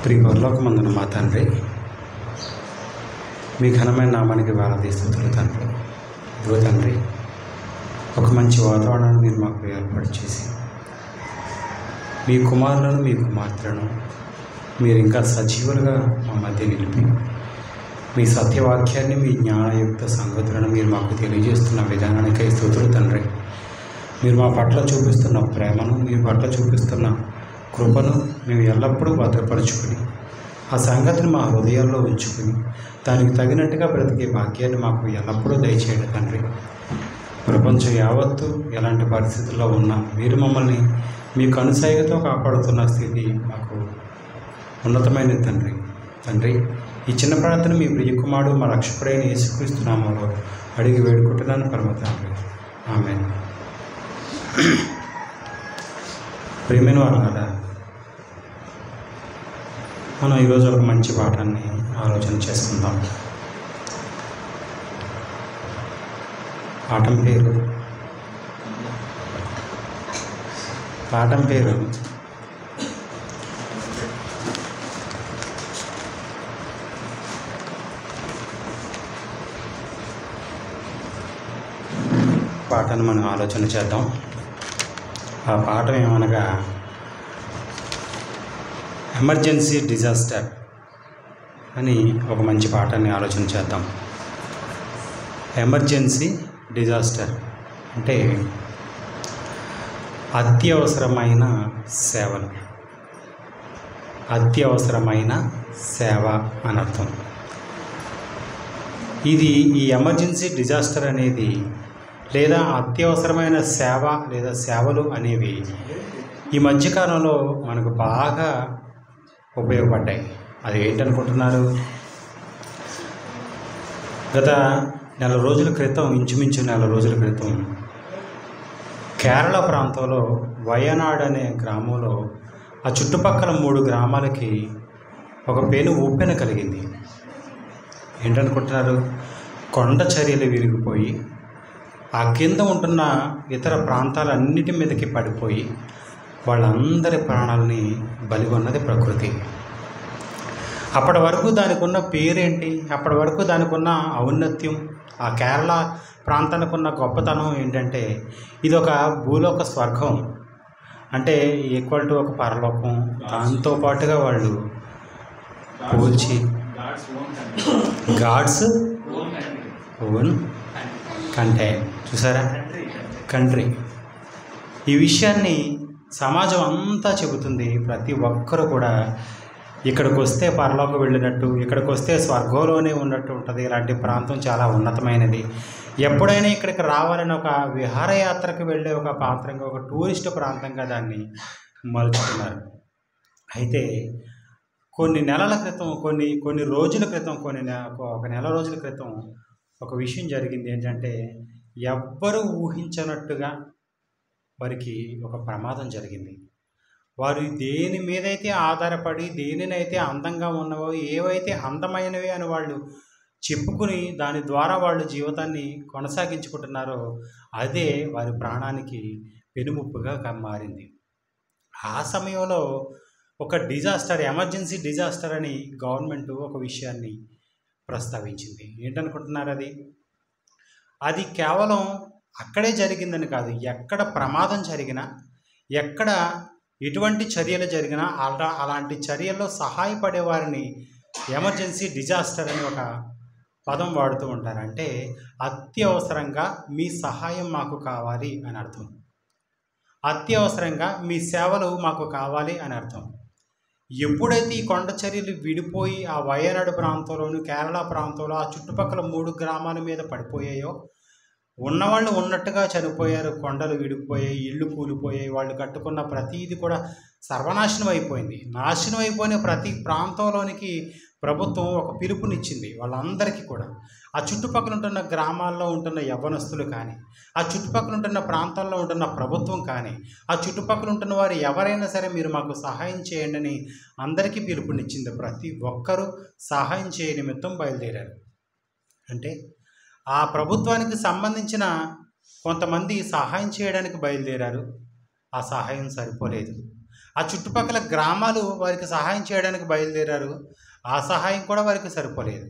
పరలోకమందున్న మా తండ్రి, మీ ఘనమైన నామానికి వేలాది స్తుతులు తండ్రి. ఇదిగో తండ్రి, ఒక మంచి వాతావరణాన్ని మీరు మాకు ఏర్పాటు చేసి, మీ కుమారులను మీ కుమార్తెలను మీరు ఇంకా సజీవులుగా మా మధ్య నిలిపి, మీ సత్యవాక్యాన్ని మీ జ్ఞానయుక్త సంగతులను మీరు మాకు తెలియజేస్తున్న విధానానికై స్తుతులు తండ్రి. మీరు మా పట్ల చూపిస్తున్న ప్రేమను, మీ పట్ల చూపిస్తున్న కృపను మేము ఎల్లప్పుడూ భద్రపరుచుకుని, ఆ సంగతిని మా హృదయాల్లో ఉంచుకుని, దానికి తగినట్టుగా బ్రతికే భాగ్యాన్ని మాకు ఎల్లప్పుడూ దయచేయండి తండ్రి. ప్రపంచం యావత్తు ఎలాంటి పరిస్థితుల్లో ఉన్నా మీరు మమ్మల్ని మీ కనుసైగతో కాపాడుతున్న స్థితి మాకు ఉన్నతమైన తండ్రి. తండ్రి, ఈ చిన్న ప్రార్థన మీ ప్రియకుమారుడు మా రక్షకుడైన యేసుక్రీస్తు నామములో అడిగి వేడుకుంటున్నాను పరమ తండ్రి. ఆమేన్. ప్రియమైన వాళ్ళారా, మనం ఈరోజు ఒక మంచి పాఠాన్ని ఆలోచన చేసుకుందాం. పాఠం పేరు పాఠాన్ని మనం ఆలోచన చేద్దాం. ఆ పాఠం ఏమనగా ఎమర్జెన్సీ డిజాస్టర్ అని ఒక మంచి పాఠాన్ని ఆలోచన చేద్దాం. ఎమర్జెన్సీ డిజాస్టర్ అంటే అత్యవసరమైన సేవలు, అత్యవసరమైన సేవ అని అర్థం. ఇది ఈ ఎమర్జెన్సీ డిజాస్టర్ అనేది లేదా అత్యవసరమైన సేవ లేదా సేవలు అనేవి ఈ మధ్యకాలంలో మనకు బాగా ఉపయోగపడ్డాయి. అది ఏంటనుకుంటున్నారు? గత ఇంచుమించు నెల రోజుల క్రితం కేరళ ప్రాంతంలో వయనాడ్ అనే గ్రామంలో ఆ చుట్టుపక్కల 3 గ్రామాలకి ఒక పెను ఊపెన కలిగింది. ఏంటనుకుంటున్నారు? కొండ చర్యలు విరిగిపోయి ఆ కింద ఉంటున్న ఇతర ప్రాంతాలన్నిటి మీదకి పడిపోయి వాళ్ళందరి ప్రాణాలని బలిగొన్నది ప్రకృతి. అప్పటి వరకు దానికి ఉన్న పేరేంటి? అప్పటి వరకు దానికి ఉన్న ఔన్నత్యం, ఆ కేరళ ప్రాంతానికి ఉన్న గొప్పతనం ఏంటంటే ఇది ఒక భూలోక స్వర్గం, అంటే ఈక్వల్ టు ఒక పరలోకం. దాంతోపాటుగా వాళ్ళు పోల్చి గాడ్స్ ఓన్ కంటే చూసారా కంట్రీ. ఈ విషయాన్ని సమాజం అంతా చెబుతుంది. ప్రతి ఒక్కరు కూడా ఇక్కడికి వస్తే పరలోకం వెళ్ళినట్టు, ఇక్కడికి వస్తే స్వర్గంలోనే ఉన్నట్టు ఉంటుంది. ఇలాంటి ప్రాంతం చాలా ఉన్నతమైనది. ఎప్పుడైనా ఇక్కడికి రావాలని ఒక విహారయాత్రకు వెళ్ళే ఒక ప్రాంతంగా, ఒక టూరిస్ట్ ప్రాంతంగా దాన్ని మలుచుకున్నారు. అయితే కొన్ని నెలల క్రితం, కొన్ని రోజుల క్రితం, ఒక నెల రోజుల క్రితం ఒక విషయం జరిగింది. ఏంటంటే ఎవ్వరూ ఊహించనట్టుగా వారికి ఒక ప్రమాదం జరిగింది. వారు దేని మీదైతే ఆధారపడి, దేనినైతే అందంగా ఉన్నవో, ఏవైతే అందమైనవి అని వాళ్ళు చెప్పుకుని దాని ద్వారా వాళ్ళు జీవితాన్ని కొనసాగించుకుంటున్నారో అదే వారి ప్రాణానికి పెనుముప్పుగా మారింది. ఆ సమయంలో ఒక డిజాస్టర్, ఎమర్జెన్సీ డిజాస్టర్ అని గవర్నమెంట్ ఒక విషయాన్ని ప్రస్తావించింది. ఏంటనుకుంటున్నారు? అది కేవలం అక్కడే జరిగిందని కాదు, ఎక్కడ ప్రమాదం జరిగినా, ఎక్కడ ఎటువంటి చర్యలు జరిగినా అలాంటి చర్యల్లో సహాయపడే వారిని ఎమర్జెన్సీ డిజాస్టర్ అని ఒక పదం వాడుతూ ఉంటారు. అంటే అత్యవసరంగా మీ సహాయం మాకు కావాలి అని అర్థం, అత్యవసరంగా మీ సేవలు మాకు కావాలి అని అర్థం. ఎప్పుడైతే ఈ కొండ చర్యలు విడిపోయి ఆ వయనాడు ప్రాంతంలోను, కేరళ ప్రాంతంలో ఆ చుట్టుపక్కల 3 గ్రామాల మీద పడిపోయాయో, ఉన్నవాళ్ళు ఉన్నట్టుగా చనిపోయారు. కొండలు విడిపోయాయి, ఇళ్ళు కూలిపోయాయి, వాళ్ళు కట్టుకున్న ప్రతీది కూడా సర్వనాశనం అయిపోయింది. నాశనం అయిపోయిన ప్రతి ప్రాంతంలోనికి ప్రభుత్వం ఒక పిలుపునిచ్చింది వాళ్ళందరికీ కూడా. ఆ చుట్టుపక్కల ఉంటున్న గ్రామాల్లో ఉంటున్న యవ్వనస్తులు కానీ, ఆ చుట్టుపక్కల ఉంటున్న ప్రాంతాల్లో ఉంటున్న ప్రభుత్వం కానీ, ఆ చుట్టుపక్కల ఉంటున్న వారు ఎవరైనా సరే మీరు మాకు సహాయం చేయండి అని అందరికీ పిలుపునిచ్చింది. ప్రతి ఒక్కరూ సహాయం చేయ నిమిత్తం బయలుదేరారు. అంటే ఆ ప్రభుత్వానికి సంబంధించిన కొంతమంది సహాయం చేయడానికి బయలుదేరారు. ఆ సహాయం సరిపోలేదు. ఆ చుట్టుపక్కల గ్రామాలు వారికి సహాయం చేయడానికి బయలుదేరారు. ఆ సహాయం కూడా వారికి సరిపోలేదు.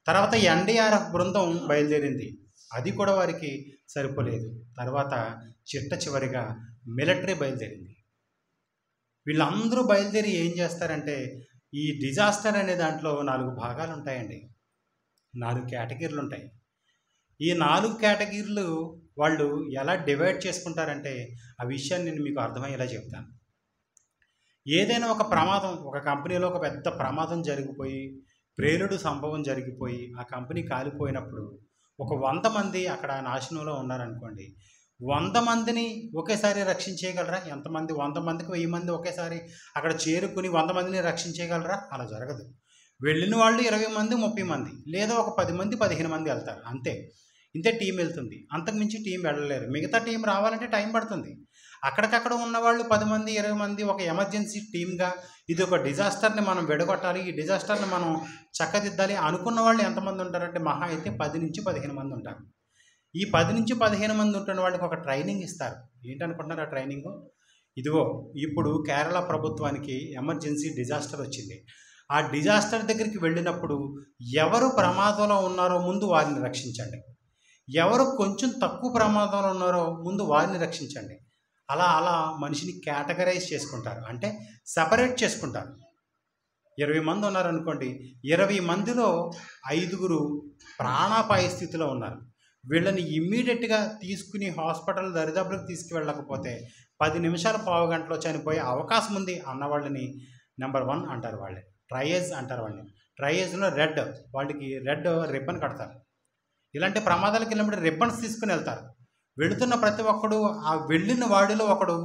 తర్వాత ఎన్డీఆర్ఎఫ్ బృందం బయలుదేరింది, అది కూడా వారికి సరిపోలేదు. తర్వాత చివరిగా మిలిటరీ బయలుదేరింది. వీళ్ళందరూ బయలుదేరి ఏం చేస్తారంటే, ఈ డిజాస్టర్ అనే దాంట్లో 4 భాగాలు ఉంటాయండి, 4 కేటగిరీలు ఉంటాయి. ఈ 4 కేటగిరీలు వాళ్ళు ఎలా డివైడ్ చేసుకుంటారంటే, ఆ విషయాన్ని నేను మీకు అర్థమయ్యేలా చెప్తాను. ఏదైనా ఒక ప్రమాదం, ఒక కంపెనీలో ఒక పెద్ద ప్రమాదం జరిగిపోయి, ప్రేలుడు సంభవం జరిగిపోయి ఆ కంపెనీ కాలిపోయినప్పుడు ఒక 100 మంది అక్కడ నాశనంలో ఉన్నారనుకోండి, 100 మందిని ఒకేసారి రక్షించేయగలరా? ఎంతమంది? 100 మందికి 1000 మంది ఒకేసారి అక్కడ చేరుకుని 100 మందిని రక్షించేయగలరా? అలా జరగదు. వెళ్ళిన వాళ్ళు 20 మంది 30 మంది, లేదా ఒక 10 మంది 15 మంది వెళ్తారు, అంతే. ఇంతే టీం వెళ్తుంది, అంతకుమించి టీం వెళ్ళలేరు. మిగతా టీం రావాలంటే టైం పడుతుంది. అక్కడికక్కడ ఉన్నవాళ్ళు 10 మంది 20 మంది ఒక ఎమర్జెన్సీ టీమ్గా, ఇది ఒక డిజాస్టర్ని మనం విడగొట్టాలి, ఈ డిజాస్టర్ని మనం చక్కదిద్దాలి అనుకున్న వాళ్ళు ఎంతమంది ఉంటారంటే మహా అయితే 10 నుంచి 15 మంది ఉంటారు. ఈ 10 నుంచి 15 మంది ఉంటున్న వాళ్ళకి ఒక ట్రైనింగ్ ఇస్తారు. ఏంటనుకుంటున్నారు ఆ ట్రైనింగు? ఇదిగో ఇప్పుడు కేరళ ప్రభుత్వానికి ఎమర్జెన్సీ డిజాస్టర్ వచ్చింది. ఆ డిజాస్టర్ దగ్గరికి వెళ్ళినప్పుడు ఎవరు ప్రమాదంలో ఉన్నారో ముందు వారిని రక్షించండి, ఎవరు కొంచెం తక్కువ ప్రమాదంలో ఉన్నారో ముందు వారిని రక్షించండి. అలా అలా మనిషిని కేటగరైజ్ చేసుకుంటారు, అంటే సపరేట్ చేసుకుంటారు. 20 మంది ఉన్నారనుకోండి, 20 మందిలో 5గురు ప్రాణాపాయ స్థితిలో ఉన్నారు. వీళ్ళని ఇమ్మీడియట్గా తీసుకుని హాస్పిటల్ దరిదాపులకు తీసుకువెళ్ళకపోతే 10 నిమిషాలు పావు గంటలో చనిపోయే అవకాశం ఉంది అన్నవాళ్ళని నెంబర్ 1 అంటారు. వాళ్ళే ట్రయేజ్ అంటారు. వాళ్ళని ట్రయేజ్లో వాళ్ళకి రెడ్ రిబ్బన్ కడతారు. ఇలాంటి ప్రమాదాలకు వెళ్ళినప్పుడు రిబ్బన్స్ తీసుకుని వెళ్తారు. వెళుతున్న ప్రతి ఒక్కడు, ఆ వెళ్ళిన వాడిలో ఒకడు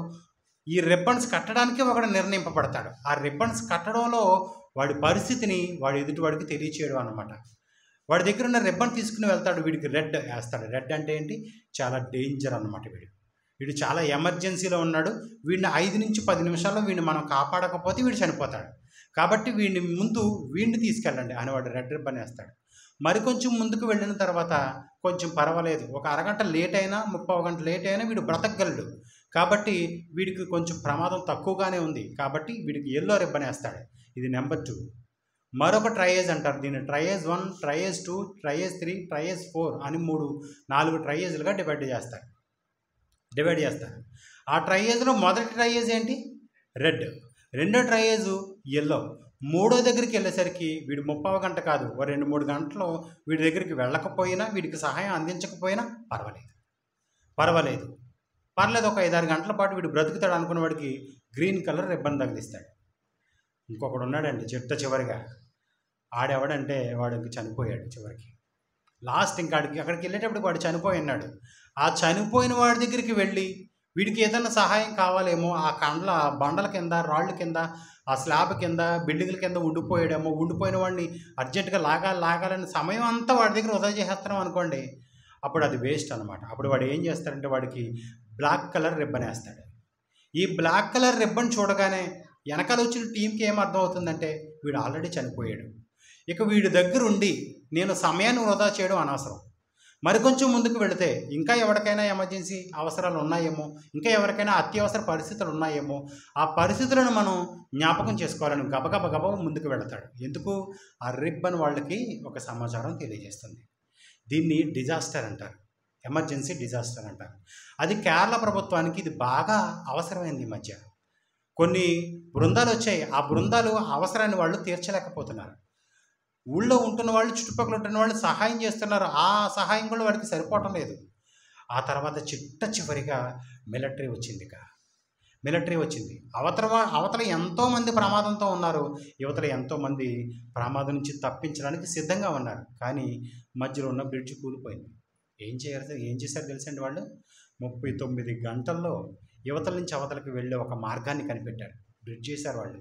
ఈ రిబ్బన్స్ కట్టడానికి ఒకడు నిర్ణయింపబడతాడు. ఆ రిబ్బన్స్ కట్టడంలో వాడి పరిస్థితిని వాడి ఎదుటివాడికి తెలియచేయడం అన్నమాట. వాడి దగ్గర ఉన్న రిబ్బన్ తీసుకుని వెళ్తాడు, వీడికి రెడ్ వేస్తాడు. రెడ్ అంటే ఏంటి? చాలా డేంజర్ అన్నమాట. వీడు చాలా ఎమర్జెన్సీలో ఉన్నాడు, వీడిని 5 నుంచి 10 నిమిషాల్లో వీడిని మనం కాపాడకపోతే వీడు చనిపోతాడు, కాబట్టి వీడిని తీసుకెళ్ళండి అని వాడు రెడ్ రిబ్బన్ వేస్తాడు. మరికొంచెం ముందుకు వెళ్ళిన తర్వాత కొంచెం పర్వాలేదు, ఒక అరగంట లేట్ అయినా 30 గంట లేట్ అయినా వీడు బ్రతకగలడు, కాబట్టి వీడికి కొంచెం ప్రమాదం తక్కువగానే ఉంది, కాబట్టి వీడికి ఎల్లో రిబ్బన్ వేస్తాడు. ఇది నెంబర్ 2. మరొక ట్రయేజ్ అంటారు దీన్ని. ట్రయేజ్ 1, ట్రయేజ్ 2, ట్రయేజ్ 3, ట్రయేజ్ 4 అని 4 ట్రయేజ్లుగా డివైడ్ చేస్తారు. ఆ ట్రయేజ్లో మొదటి ట్రయేజ్ ఏంటి? రెడ్. రెండో ట్రయేజ్ ఎల్లో. మూడో దగ్గరికి వెళ్ళేసరికి వీడు 30 గంట కాదు, ఓ 2-3 గంటలు వీడి దగ్గరికి వెళ్ళకపోయినా, వీడికి సహాయం అందించకపోయినా పర్వాలేదు. ఒక 5-6 గంటల పాటు వీడు బ్రతుకుతాడు అనుకున్న వాడికి గ్రీన్ కలర్ రిబ్బన్ తగిలిస్తాడు. ఇంకొకడు ఉన్నాడండి చివరిగా. ఆడెవడంటే వాడికి చనిపోయాడు చివరికి. లాస్ట్ అక్కడికి వెళ్ళేటప్పుడు వాడు చనిపోయి ఉన్నాడు. ఆ చనిపోయిన వాడి దగ్గరికి వెళ్ళి వీడికి ఏదైనా సహాయం కావాలేమో, ఆ బండల కింద, రాళ్ళ కింద, ఆ స్లాబ్ కింద, బిల్డింగ్ల కింద ఉండిపోయిన వాడిని అర్జెంటుగా లాగాలని సమయం అంతా వాడి దగ్గర వృధా చేసేస్తున్నాం అనుకోండి, అప్పుడు అది వేస్ట్ అనమాట. అప్పుడు వాడు ఏం చేస్తాడంటే వాడికి బ్లాక్ కలర్ రిబ్బన్ వేస్తాడు. ఈ బ్లాక్ కలర్ రిబ్బన్ చూడగానే వెనకాల వచ్చిన టీంకి ఏం అర్థం అవుతుందంటే వీడు ఆల్రెడీ చనిపోయాడు, ఇక వీడి దగ్గర ఉండి నేను సమయాన్ని వృధా చేయడం అనవసరం. మరికొంచెం ముందుకు వెళితే ఇంకా ఎవరికైనా ఎమర్జెన్సీ అవసరాలు ఉన్నాయేమో, ఇంకా ఎవరికైనా అత్యవసర పరిస్థితులు ఉన్నాయేమో, ఆ పరిస్థితులను మనం జ్ఞాపకం చేసుకోవాలని గబగబ ముందుకు వెళతాడు. ఎందుకు? ఆ రిబ్బన్ వాళ్ళకి ఒక సమాచారం తెలియజేస్తుంది. దీన్ని డిజాస్టర్ అంటారు, ఎమర్జెన్సీ డిజాస్టర్ అంటారు. అది కేరళ ప్రభుత్వానికి ఇది బాగా అవసరమైంది. ఈ మధ్య కొన్ని బృందాలు వచ్చాయి, ఆ బృందాలు అవసరాన్ని వాళ్ళు తీర్చలేకపోతున్నారు. ఊళ్ళో ఉంటున్న వాళ్ళు, చుట్టుపక్కల ఉంటున్న వాళ్ళు సహాయం చేస్తున్నారు, ఆ సహాయం కూడా వాడికి సరిపోవటం లేదు. ఆ తర్వాత చివరిగా మిలిటరీ వచ్చింది. అవతల ఎంతోమంది ప్రమాదంతో ఉన్నారు, యువతల ఎంతోమంది ప్రమాదం నుంచి తప్పించడానికి సిద్ధంగా ఉన్నారు. కానీ మధ్యలో ఉన్న బ్రిడ్జ్ కూలిపోయింది. ఏం చేశారు తెలుసండి? వాళ్ళు 39 గంటల్లో యువతల నుంచి అవతలకి వెళ్ళే ఒక మార్గాన్ని కనిపెట్టారు, బ్రిడ్జ్ చేశారు వాళ్ళు.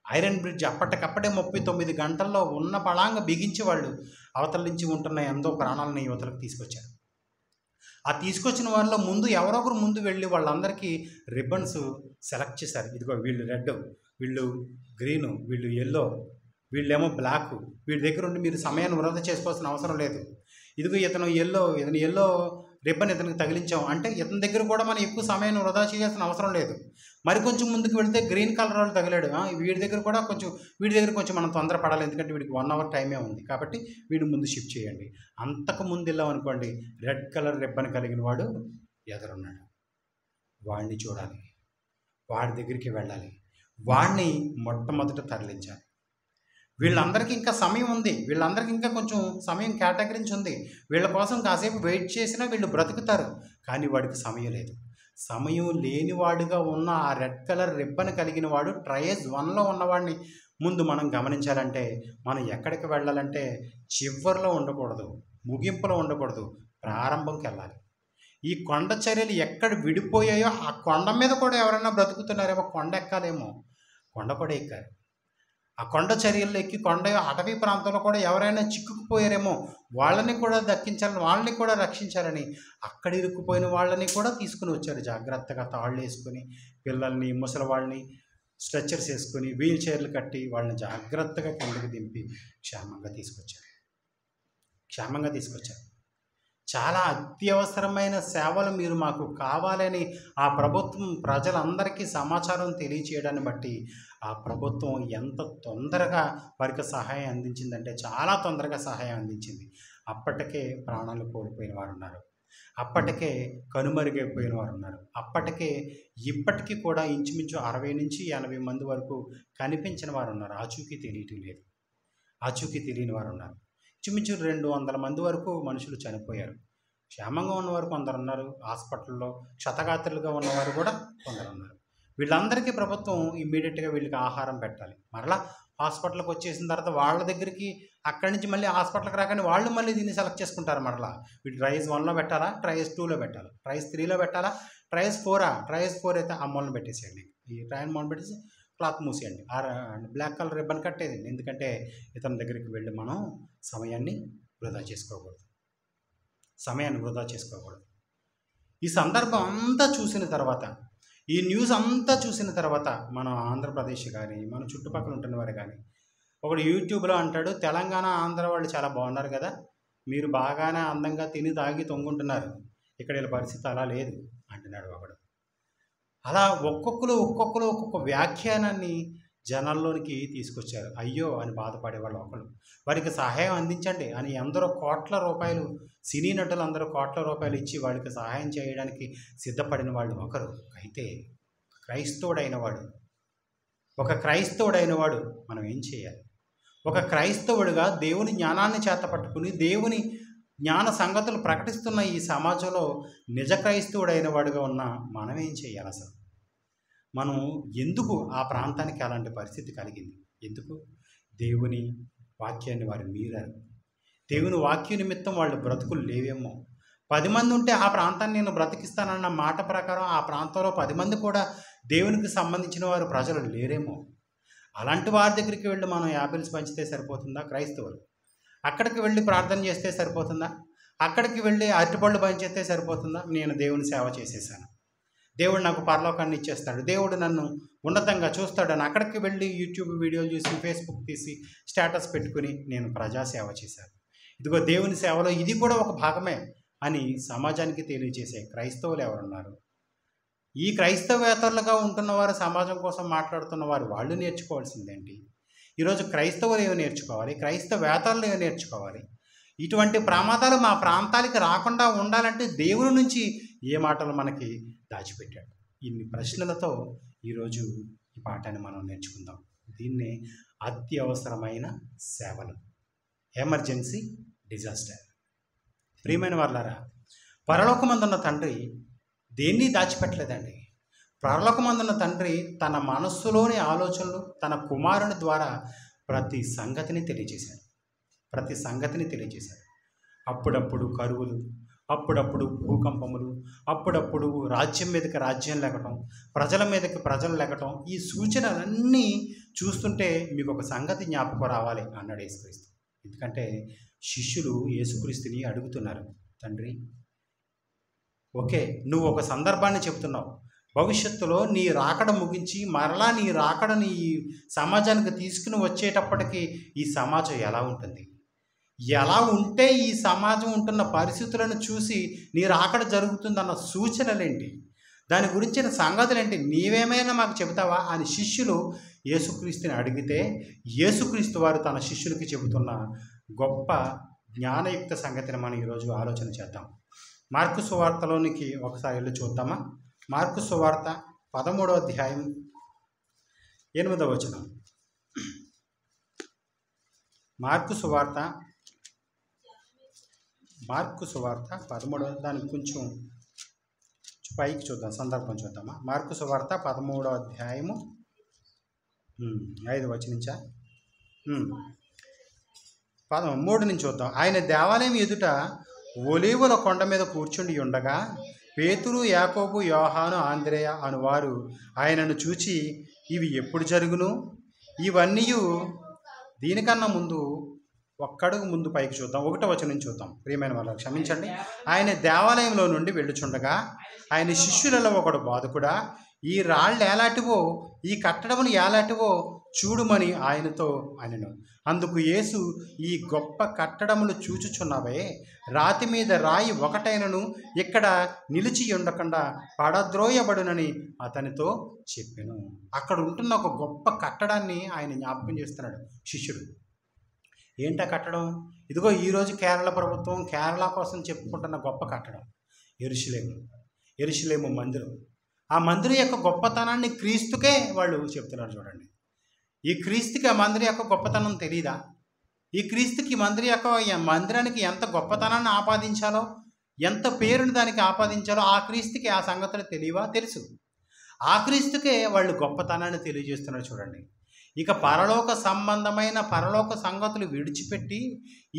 ఐరన్ బ్రిడ్జ్ అప్పటికప్పుడే 39 గంటల్లో ఉన్న పళాంగ బిగించి వాళ్ళు అవతల నుంచి ఉంటున్న ఎంతో ప్రాణాలను యువతలకు తీసుకొచ్చారు. ఆ తీసుకొచ్చిన వాళ్ళలో ఎవరొకరు ముందు వెళ్ళి వాళ్ళందరికీ రిబ్బన్స్ సెలెక్ట్ చేశారు. ఇదిగో వీళ్ళు రెడ్, వీళ్ళు గ్రీను, వీళ్ళు ఎల్లో, వీళ్ళేమో బ్లాక్, వీడి దగ్గర ఉండి మీరు సమయాన్ని వృధా చేసుకోవాల్సిన అవసరం లేదు. ఇదిగో ఇతను ఎల్లో రిబ్బన్ ఇతనికి తగిలించాం అంటే ఇతని దగ్గర కూడా మనం ఎక్కువ సమయం వృధా చేయాల్సిన అవసరం లేదు. మరి కొంచెం ముందుకు వెళితే గ్రీన్ కలర్ వాళ్ళు తగిలాడు, వీడి దగ్గర కూడా వీడి దగ్గర కొంచెం మనం తొందరపడాలి, ఎందుకంటే వీడికి 1 అవర్ టైమే ఉంది కాబట్టి వీడి ముందు షిఫ్ట్ చేయండి. అంతకు ముందు వెళ్ళాం అనుకోండి, రెడ్ కలర్ రిబ్బన్ కలిగిన వాడు ఎదురున్నాడు, వాడిని చూడాలి, వాడి దగ్గరికి వెళ్ళాలి, వాడిని మొట్టమొదట తరలించాలి. వీళ్ళందరికీ ఇంకా సమయం ఉంది, వీళ్ళందరికీ ఇంకా కొంచెం సమయం కేటాయించి ఉంది, వీళ్ళ కోసం కాసేపు వెయిట్ చేసినా వీళ్ళు బ్రతుకుతారు. కానీ వాడికి సమయం లేదు. సమయం లేనివాడుగా ఉన్న ఆ రెడ్ కలర్ రిబ్బన్ కలిగిన వాడు ట్రయల్ 1లో ఉన్నవాడిని ముందు మనం గమనించాలంటే మనం ఎక్కడికి వెళ్ళాలంటే చివరిలో ఉండకూడదు, ముగింపులో ఉండకూడదు, ప్రారంభంకి వెళ్ళాలి. ఈ కొండ చర్యలు ఎక్కడ విడిపోయాయో ఆ కొండ మీద కూడా ఎవరైనా బ్రతుకుతున్నారేమో, కొండ ఎక్కాలేమో, కొండ కూడా ఎక్కారు. ఆ కొండ చర్యలు ఎక్కి కొండ అటవీ ప్రాంతంలో కూడా ఎవరైనా చిక్కుకుపోయారేమో, వాళ్ళని కూడా దక్కించాలని, వాళ్ళని కూడా రక్షించాలని అక్కడ ఇరుక్కుపోయిన వాళ్ళని కూడా తీసుకుని వచ్చారు. జాగ్రత్తగా తాళ్ళు వేసుకొని పిల్లల్ని, ముసలివాళ్ళని స్ట్రెచ్చర్స్ వేసుకొని వీల్ చైర్లు కట్టి వాళ్ళని జాగ్రత్తగా కిందకి దింపి క్షేమంగా తీసుకొచ్చారు. చాలా అత్యవసరమైన సేవలు మీరు మాకు కావాలని ఆ ప్రభుత్వం ప్రజలందరికీ సమాచారం తెలియచేయడాన్ని బట్టి ఆ ప్రభుత్వం ఎంత తొందరగా వారికి సహాయం అందించిందంటే చాలా తొందరగా సహాయం అందించింది. అప్పటికే ప్రాణాలు కోల్పోయిన వారు ఉన్నారు, అప్పటికే కనుమరుగైపోయిన వారు ఉన్నారు, అప్పటికే ఇప్పటికీ కూడా ఇంచుమించు 60 నుంచి 80 మంది వరకు కనిపించిన వారు ఉన్నారు, ఆచూకీ తెలియని వారు ఉన్నారు. ఇంచుమించు 200 మంది వరకు మనుషులు చనిపోయారు. క్షేమంగా ఉన్నవారు కొందరు ఉన్నారు, హాస్పిటల్లో క్షతగాత్రులుగా ఉన్నవారు కూడా కొందరు ఉన్నారు. వీళ్ళందరికీ ప్రభుత్వం ఇమ్మీడియట్గా వీళ్ళకి ఆహారం పెట్టాలి. మరలా హాస్పిటల్కి వచ్చేసిన తర్వాత వాళ్ళ దగ్గరికి అక్కడి నుంచి మళ్ళీ హాస్పిటల్కి రాగానే వాళ్ళు మళ్ళీ దీన్ని సెలెక్ట్ చేసుకుంటారు. మరలా వీటి ట్రయల్స్ 1లో పెట్టాలా, ట్రయల్స్ 2లో పెట్టాలా, ట్రయల్స్ 3లో పెట్టాలా, ట్రయల్స్ 4 అయితే ఆ మూలను పెట్టేసేయండి, ఈ ట్రయల్ మూలను పెట్టేసి క్లాత్ మూసేయండి, బ్లాక్ కలర్ రిబ్బన్ కట్టేది. ఎందుకంటే ఇతని దగ్గరికి వెళ్ళి మనం సమయాన్ని వృధా చేసుకోకూడదు. ఈ సందర్భం అంతా చూసిన తర్వాత, ఈ న్యూస్ అంతా చూసిన తర్వాత మన ఆంధ్రప్రదేశ్ కానీ మన చుట్టుపక్కల ఉంటున్న వారు కానీ ఒకడు యూట్యూబ్లో అంటాడు, తెలంగాణ ఆంధ్ర వాళ్ళు చాలా బాగున్నారు కదా, మీరు బాగానే అందంగా తిని తాగి తొంగుంటున్నారు, ఇక్కడ వీళ్ళ పరిస్థితి అలా లేదు అంటున్నాడు ఒకడు. అలా ఒక్కొక్కరు ఒక్కొక్క వ్యాఖ్యానాన్ని జనాల్లోనికి తీసుకొచ్చారు. అయ్యో అని బాధపడేవాళ్ళు ఒకళ్ళు, వారికి సహాయం అందించండి అని అందరూ కోట్ల రూపాయలు, సినీ నటులు అందరూ కోట్ల రూపాయలు ఇచ్చి వాడికి సహాయం చేయడానికి సిద్ధపడిన వాళ్ళు ఒకరు. అయితే ఒక క్రైస్తవుడైన వాడు మనం ఏం చేయాలి? ఒక క్రైస్తవుడిగా దేవుని జ్ఞానాన్ని చేతపట్టుకుని దేవుని జ్ఞాన సంగతులు ప్రకటిస్తున్న ఈ సమాజంలో నిజ క్రైస్తవుడైన వాడుగా ఉన్న మనం ఏం చేయాలి? అసలు మనం ఎందుకు ఆ ప్రాంతానికి అలాంటి పరిస్థితి కలిగింది? ఎందుకు? దేవుని వాక్యాన్ని వారు మీరారు. దేవుని వాక్య నిమిత్తం వాళ్ళు బ్రతుకులు లేవేమో. 10 మంది ఉంటే ఆ ప్రాంతాన్ని నేను బ్రతికిస్తానన్న మాట ప్రకారం ఆ ప్రాంతంలో 10 మంది కూడా దేవునికి సంబంధించిన వారు ప్రజలు లేరేమో. అలాంటి వారి దగ్గరికి వెళ్ళి మనం యాపిల్స్ పంచితే సరిపోతుందా? క్రైస్తవులు అక్కడికి వెళ్ళి ప్రార్థన చేస్తే సరిపోతుందా? అక్కడికి వెళ్ళి అరటిపళ్ళు పంచేస్తే సరిపోతుందా? నేను దేవుని సేవ చేసేసాను, దేవుడు నాకు పరలోకాన్ని ఇచ్చేస్తాడు, దేవుడు నన్ను ఉన్నతంగా చూస్తాడని అక్కడికి వెళ్ళి యూట్యూబ్ వీడియోలు చూసి ఫేస్బుక్ తీసి స్టేటస్ పెట్టుకుని నేను ప్రజాసేవ చేశాను, ఇదిగో దేవుని సేవలో ఇది కూడా ఒక భాగమే అని సమాజానికి తెలియజేసే క్రైస్తవులు ఎవరున్నారు? ఈ క్రైస్తవేతరులుగా ఉంటున్నవారు, సమాజం కోసం మాట్లాడుతున్న వారు, వాళ్ళు నేర్చుకోవాల్సిందేంటి? ఈరోజు క్రైస్తవులు ఏమి నేర్చుకోవాలి? క్రైస్తవేతరులు ఏమి నేర్చుకోవాలి? ఇటువంటి ప్రమాదాలు మా ప్రాంతానికి రాకుండా ఉండాలంటే దేవుని నుంచి ఏ మాటలు మనకి దాచిపెట్టాడు? ఇన్ని ప్రశ్నలతో ఈరోజు ఈ పాఠాన్ని మనం నేర్చుకుందాం. దీన్నే అత్యవసరమైన సేవలు, ఎమర్జెన్సీ డిజాస్టర్. ప్రియమైన వారలారా, పరలోకమందున్న తండ్రి దేన్ని దాచిపెట్టలేదండి. పరలోకమందున్న తండ్రి తన మనస్సులోని ఆలోచనలు తన కుమారుని ద్వారా ప్రతి సంగతిని తెలియజేశాడు. అప్పుడప్పుడు కరువులు, అప్పుడప్పుడు భూకంపములు, అప్పుడప్పుడు రాజ్యం మీదకి రాజ్యం లెగటం, ప్రజల మీదకి ప్రజలు లెగటం, ఈ సూచనలన్నీ చూస్తుంటే మీకు ఒక సంగతి జ్ఞాపకం రావాలి అన్నాడు యేసుక్రీస్తు. ఎందుకంటే శిష్యులు యేసుక్రీస్తుని అడుగుతున్నారు, తండ్రి ఓకే నువ్వు ఒక సందర్భాన్ని చెప్తున్నావు, భవిష్యత్తులో నీ రాకడ ముగించి మరలా నీ రాకడని ఈ సమాజానికి తీసుకుని వచ్చేటప్పటికి ఈ సమాజం ఎలా ఉంటుంది? ఎలా ఉంటే ఈ సమాజం ఉంటున్న పరిస్థితులను చూసి నీ రాకడ జరుగుతుందన్న సూచనలేంటి, దాని గురించిన సంగతులేంటి, నీవేమైనా మాకు చెబుతావా అని శిష్యులు యేసుక్రీస్తుని అడిగితే యేసుక్రీస్తు వారు తన శిష్యులకి చెబుతున్న గొప్ప జ్ఞానయుక్త సంగతిని మనం ఈరోజు ఆలోచన చేద్దాం. మార్కు సువార్తలోనికి ఒకసారి వెళ్ళి చూద్దామా? మార్కు సువార్త 13వ అధ్యాయం 8వ వచనం. మార్కు సువార్త 13వ, దానికి కొంచెం పైకి చూద్దాం, సందర్భం చూద్దామా? మార్కు సువార్త 13వ అధ్యాయము 5వ వచనం నుంచా 3 నుంచి చూద్దాం. ఆయన దేవాలయం ఎదుట ఒలీవల కొండ మీద కూర్చుండి ఉండగా పేతురు, యాకోబు, యోహాను, ఆంద్రేయ అనువారు ఆయనను చూచి, ఇవి ఎప్పుడు జరుగును? ఇవన్నీ దీనికన్నా ముందు ఒక్కడుగు ముందు పైకి చూద్దాం, 1వ వచనం నుంచి చూద్దాం. ప్రియమైన వాళ్ళ క్షమించండి. ఆయన దేవాలయంలో నుండి వెళ్ళుచుండగా ఆయన శిష్యులలో ఒకడు బోధకుడా, ఈ రాళ్ళు ఎలాంటివో, ఈ కట్టడములు ఎలాంటివో చూడుమని ఆయనతో అనెను. అందుకు యేసు, ఈ గొప్ప కట్టడములు చూచుచున్నావే, రాతి మీద రాయి ఒకటైనను ఇక్కడ నిలిచి ఉండకుండా పడద్రోయబడునని అతనితో చెప్పెను. అక్కడ ఉంటున్న ఒక గొప్ప కట్టడాన్ని ఆయన జ్ఞాపకం చేస్తున్నాడు శిష్యుడు. ఏంటా కట్టడం? ఇదిగో ఈరోజు కేరళ ప్రభుత్వం కేరళ కోసం చెప్పుకుంటున్న గొప్ప కట్టడం యెరూషలేము మందిరం. ఆ మందిరం యొక్క గొప్పతనాన్ని క్రీస్తుకే వాళ్ళు చెప్తున్నారు. చూడండి, ఈ క్రీస్తుకి ఆ మందిరం యొక్క గొప్పతనం తెలీదా? ఈ క్రీస్తుకి మందిరానికి ఎంత గొప్పతనాన్ని ఆపాదించాలో, ఎంత పేరుని దానికి ఆపాదించాలో ఆ క్రీస్తుకి ఆ సంగతులు తెలియవా? తెలుసు. ఆ క్రీస్తుకే వాళ్ళు గొప్పతనాన్ని తెలియజేస్తున్నారు. చూడండి, ఇక పరలోక సంబంధమైన పరలోక సంగతులు విడిచిపెట్టి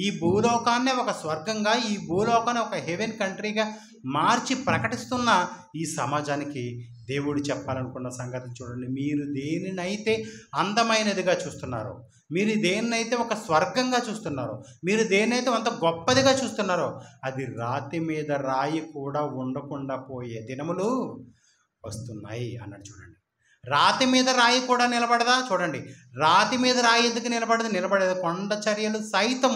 ఈ భూలోకాన్నే ఒక స్వర్గంగా, ఈ భూలోకాన్ని ఒక హెవెన్ కంట్రీగా మార్చి ప్రకటిస్తున్న ఈ సమాజానికి దేవుడు చెప్పాలనుకున్న సంగతి చూడండి. మీరు దేనినైతే అందమైనదిగా చూస్తున్నారో, మీరు దేన్నైతే ఒక స్వర్గంగా చూస్తున్నారో, మీరు దేన్నైతే అంత గొప్పదిగా చూస్తున్నారో, అది రాతి మీద రాయి కూడా ఉండకుండా పోయే దినములు వస్తున్నాయి అన్నాడు. చూడండి, రాతి మీద రాయి కూడా నిలబడదా? చూడండి, రాతి మీద రాయి ఎందుకు నిలబడేది కొండ చర్యలు సైతం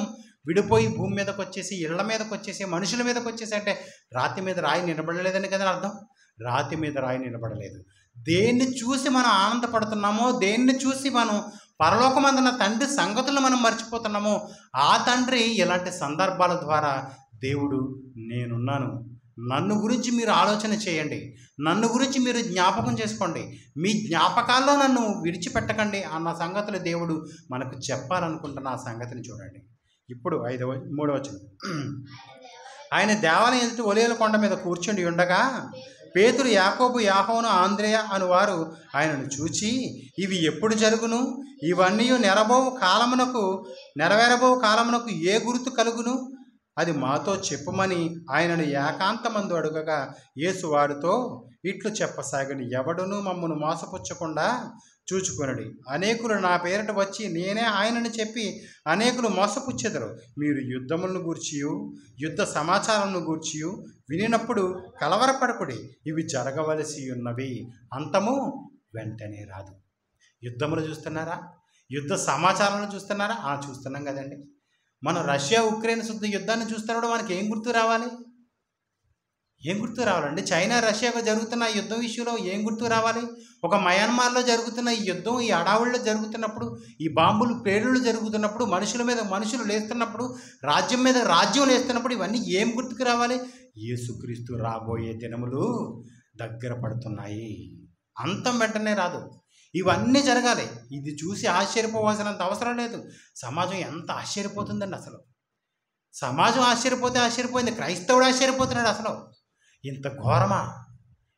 విడిపోయి భూమి మీదకి వచ్చేసి, ఇళ్ల మీదకి వచ్చేసి, మనుషుల మీదకి వచ్చేసి, అంటే రాతి మీద రాయి నిలబడలేదని కదా అర్థం. రాతి మీద రాయి నిలబడలేదు. దేన్ని చూసి మనం ఆనందపడుతున్నామో, దేన్ని చూసి మనం పరలోకమందున్న తండ్రి సంగతులను మనం మర్చిపోతున్నామో, ఆ తండ్రి ఇలాంటి సందర్భాల ద్వారా దేవుడు, నేనున్నాను, నన్ను గురించి మీరు ఆలోచన చేయండి, నన్ను గురించి మీరు జ్ఞాపకం చేసుకోండి, మీ జ్ఞాపకాల్లో నన్ను విడిచిపెట్టకండి అన్న సంగతులు దేవుడు మనకు చెప్పాలనుకుంటున్న ఆ సంగతిని చూడండి. ఇప్పుడు 3వ వచనం. ఆయన దేవాలయం ఎదుట ఒలీవల కొండ మీద కూర్చుండి ఉండగా పేతురు, యాకోబు, యోహాను, ఆంద్రేయ అనువారు ఆయనను చూచి, ఇవి ఎప్పుడు జరుగును? ఇవన్నీ నెరవేరబో కాలమునకు ఏ గుర్తు కలుగును? అది మాతో చెప్పుమని ఆయనను ఏకాంతమందు అడుగగా యేసు వారితో ఇట్లు చెప్పసాగని, ఎవడును మమ్మను మోసపుచ్చకుండా చూచుకొనడి. అనేకులు నా పేరిట వచ్చి నేనే ఆయనని చెప్పి అనేకులు మోసపుచ్చెదరు. మీరు యుద్ధములను గూర్చియు యుద్ధ సమాచారములను గూర్చియు వినినప్పుడు కలవరపడకుడి, ఇవి జరగవలసి ఉన్నవి, అంతము వెంటనే రాదు. యుద్ధములు చూస్తున్నారా? యుద్ధ సమాచారాలను చూస్తున్నారా? చూస్తున్నాం కదండి. మనం రష్యా ఉక్రెయిన్ యుద్ధాన్ని చూస్తున్నప్పుడు మనకి ఏం గుర్తు రావాలి? చైనా రష్యాకు జరుగుతున్న ఈ యుద్ధం విషయంలో ఏం గుర్తు రావాలి? ఒక మయన్మార్లో జరుగుతున్న ఈ యుద్ధం, ఈ అడావుల్లో జరుగుతున్నప్పుడు, ఈ బాంబులు పేలుళ్ళు జరుగుతున్నప్పుడు, మనుషుల మీద మనుషులు లేస్తున్నప్పుడు, రాజ్యం మీద రాజ్యం లేస్తున్నప్పుడు ఇవన్నీ ఏం గుర్తుకు రావాలి? యేసుక్రీస్తు రాబోయే దినములు దగ్గర పడుతున్నాయి, అంతం వెంటనే రాదు. ఇవన్నీ జరగాలి. ఇది చూసి ఆశ్చర్యపోవాల్సినంత అవసరం లేదు. సమాజం ఎంత ఆశ్చర్యపోతుందండి అసలు. సమాజం ఆశ్చర్యపోయింది, క్రైస్తవుడు ఆశ్చర్యపోతున్నాడు. అసలు ఇంత ఘోరమా,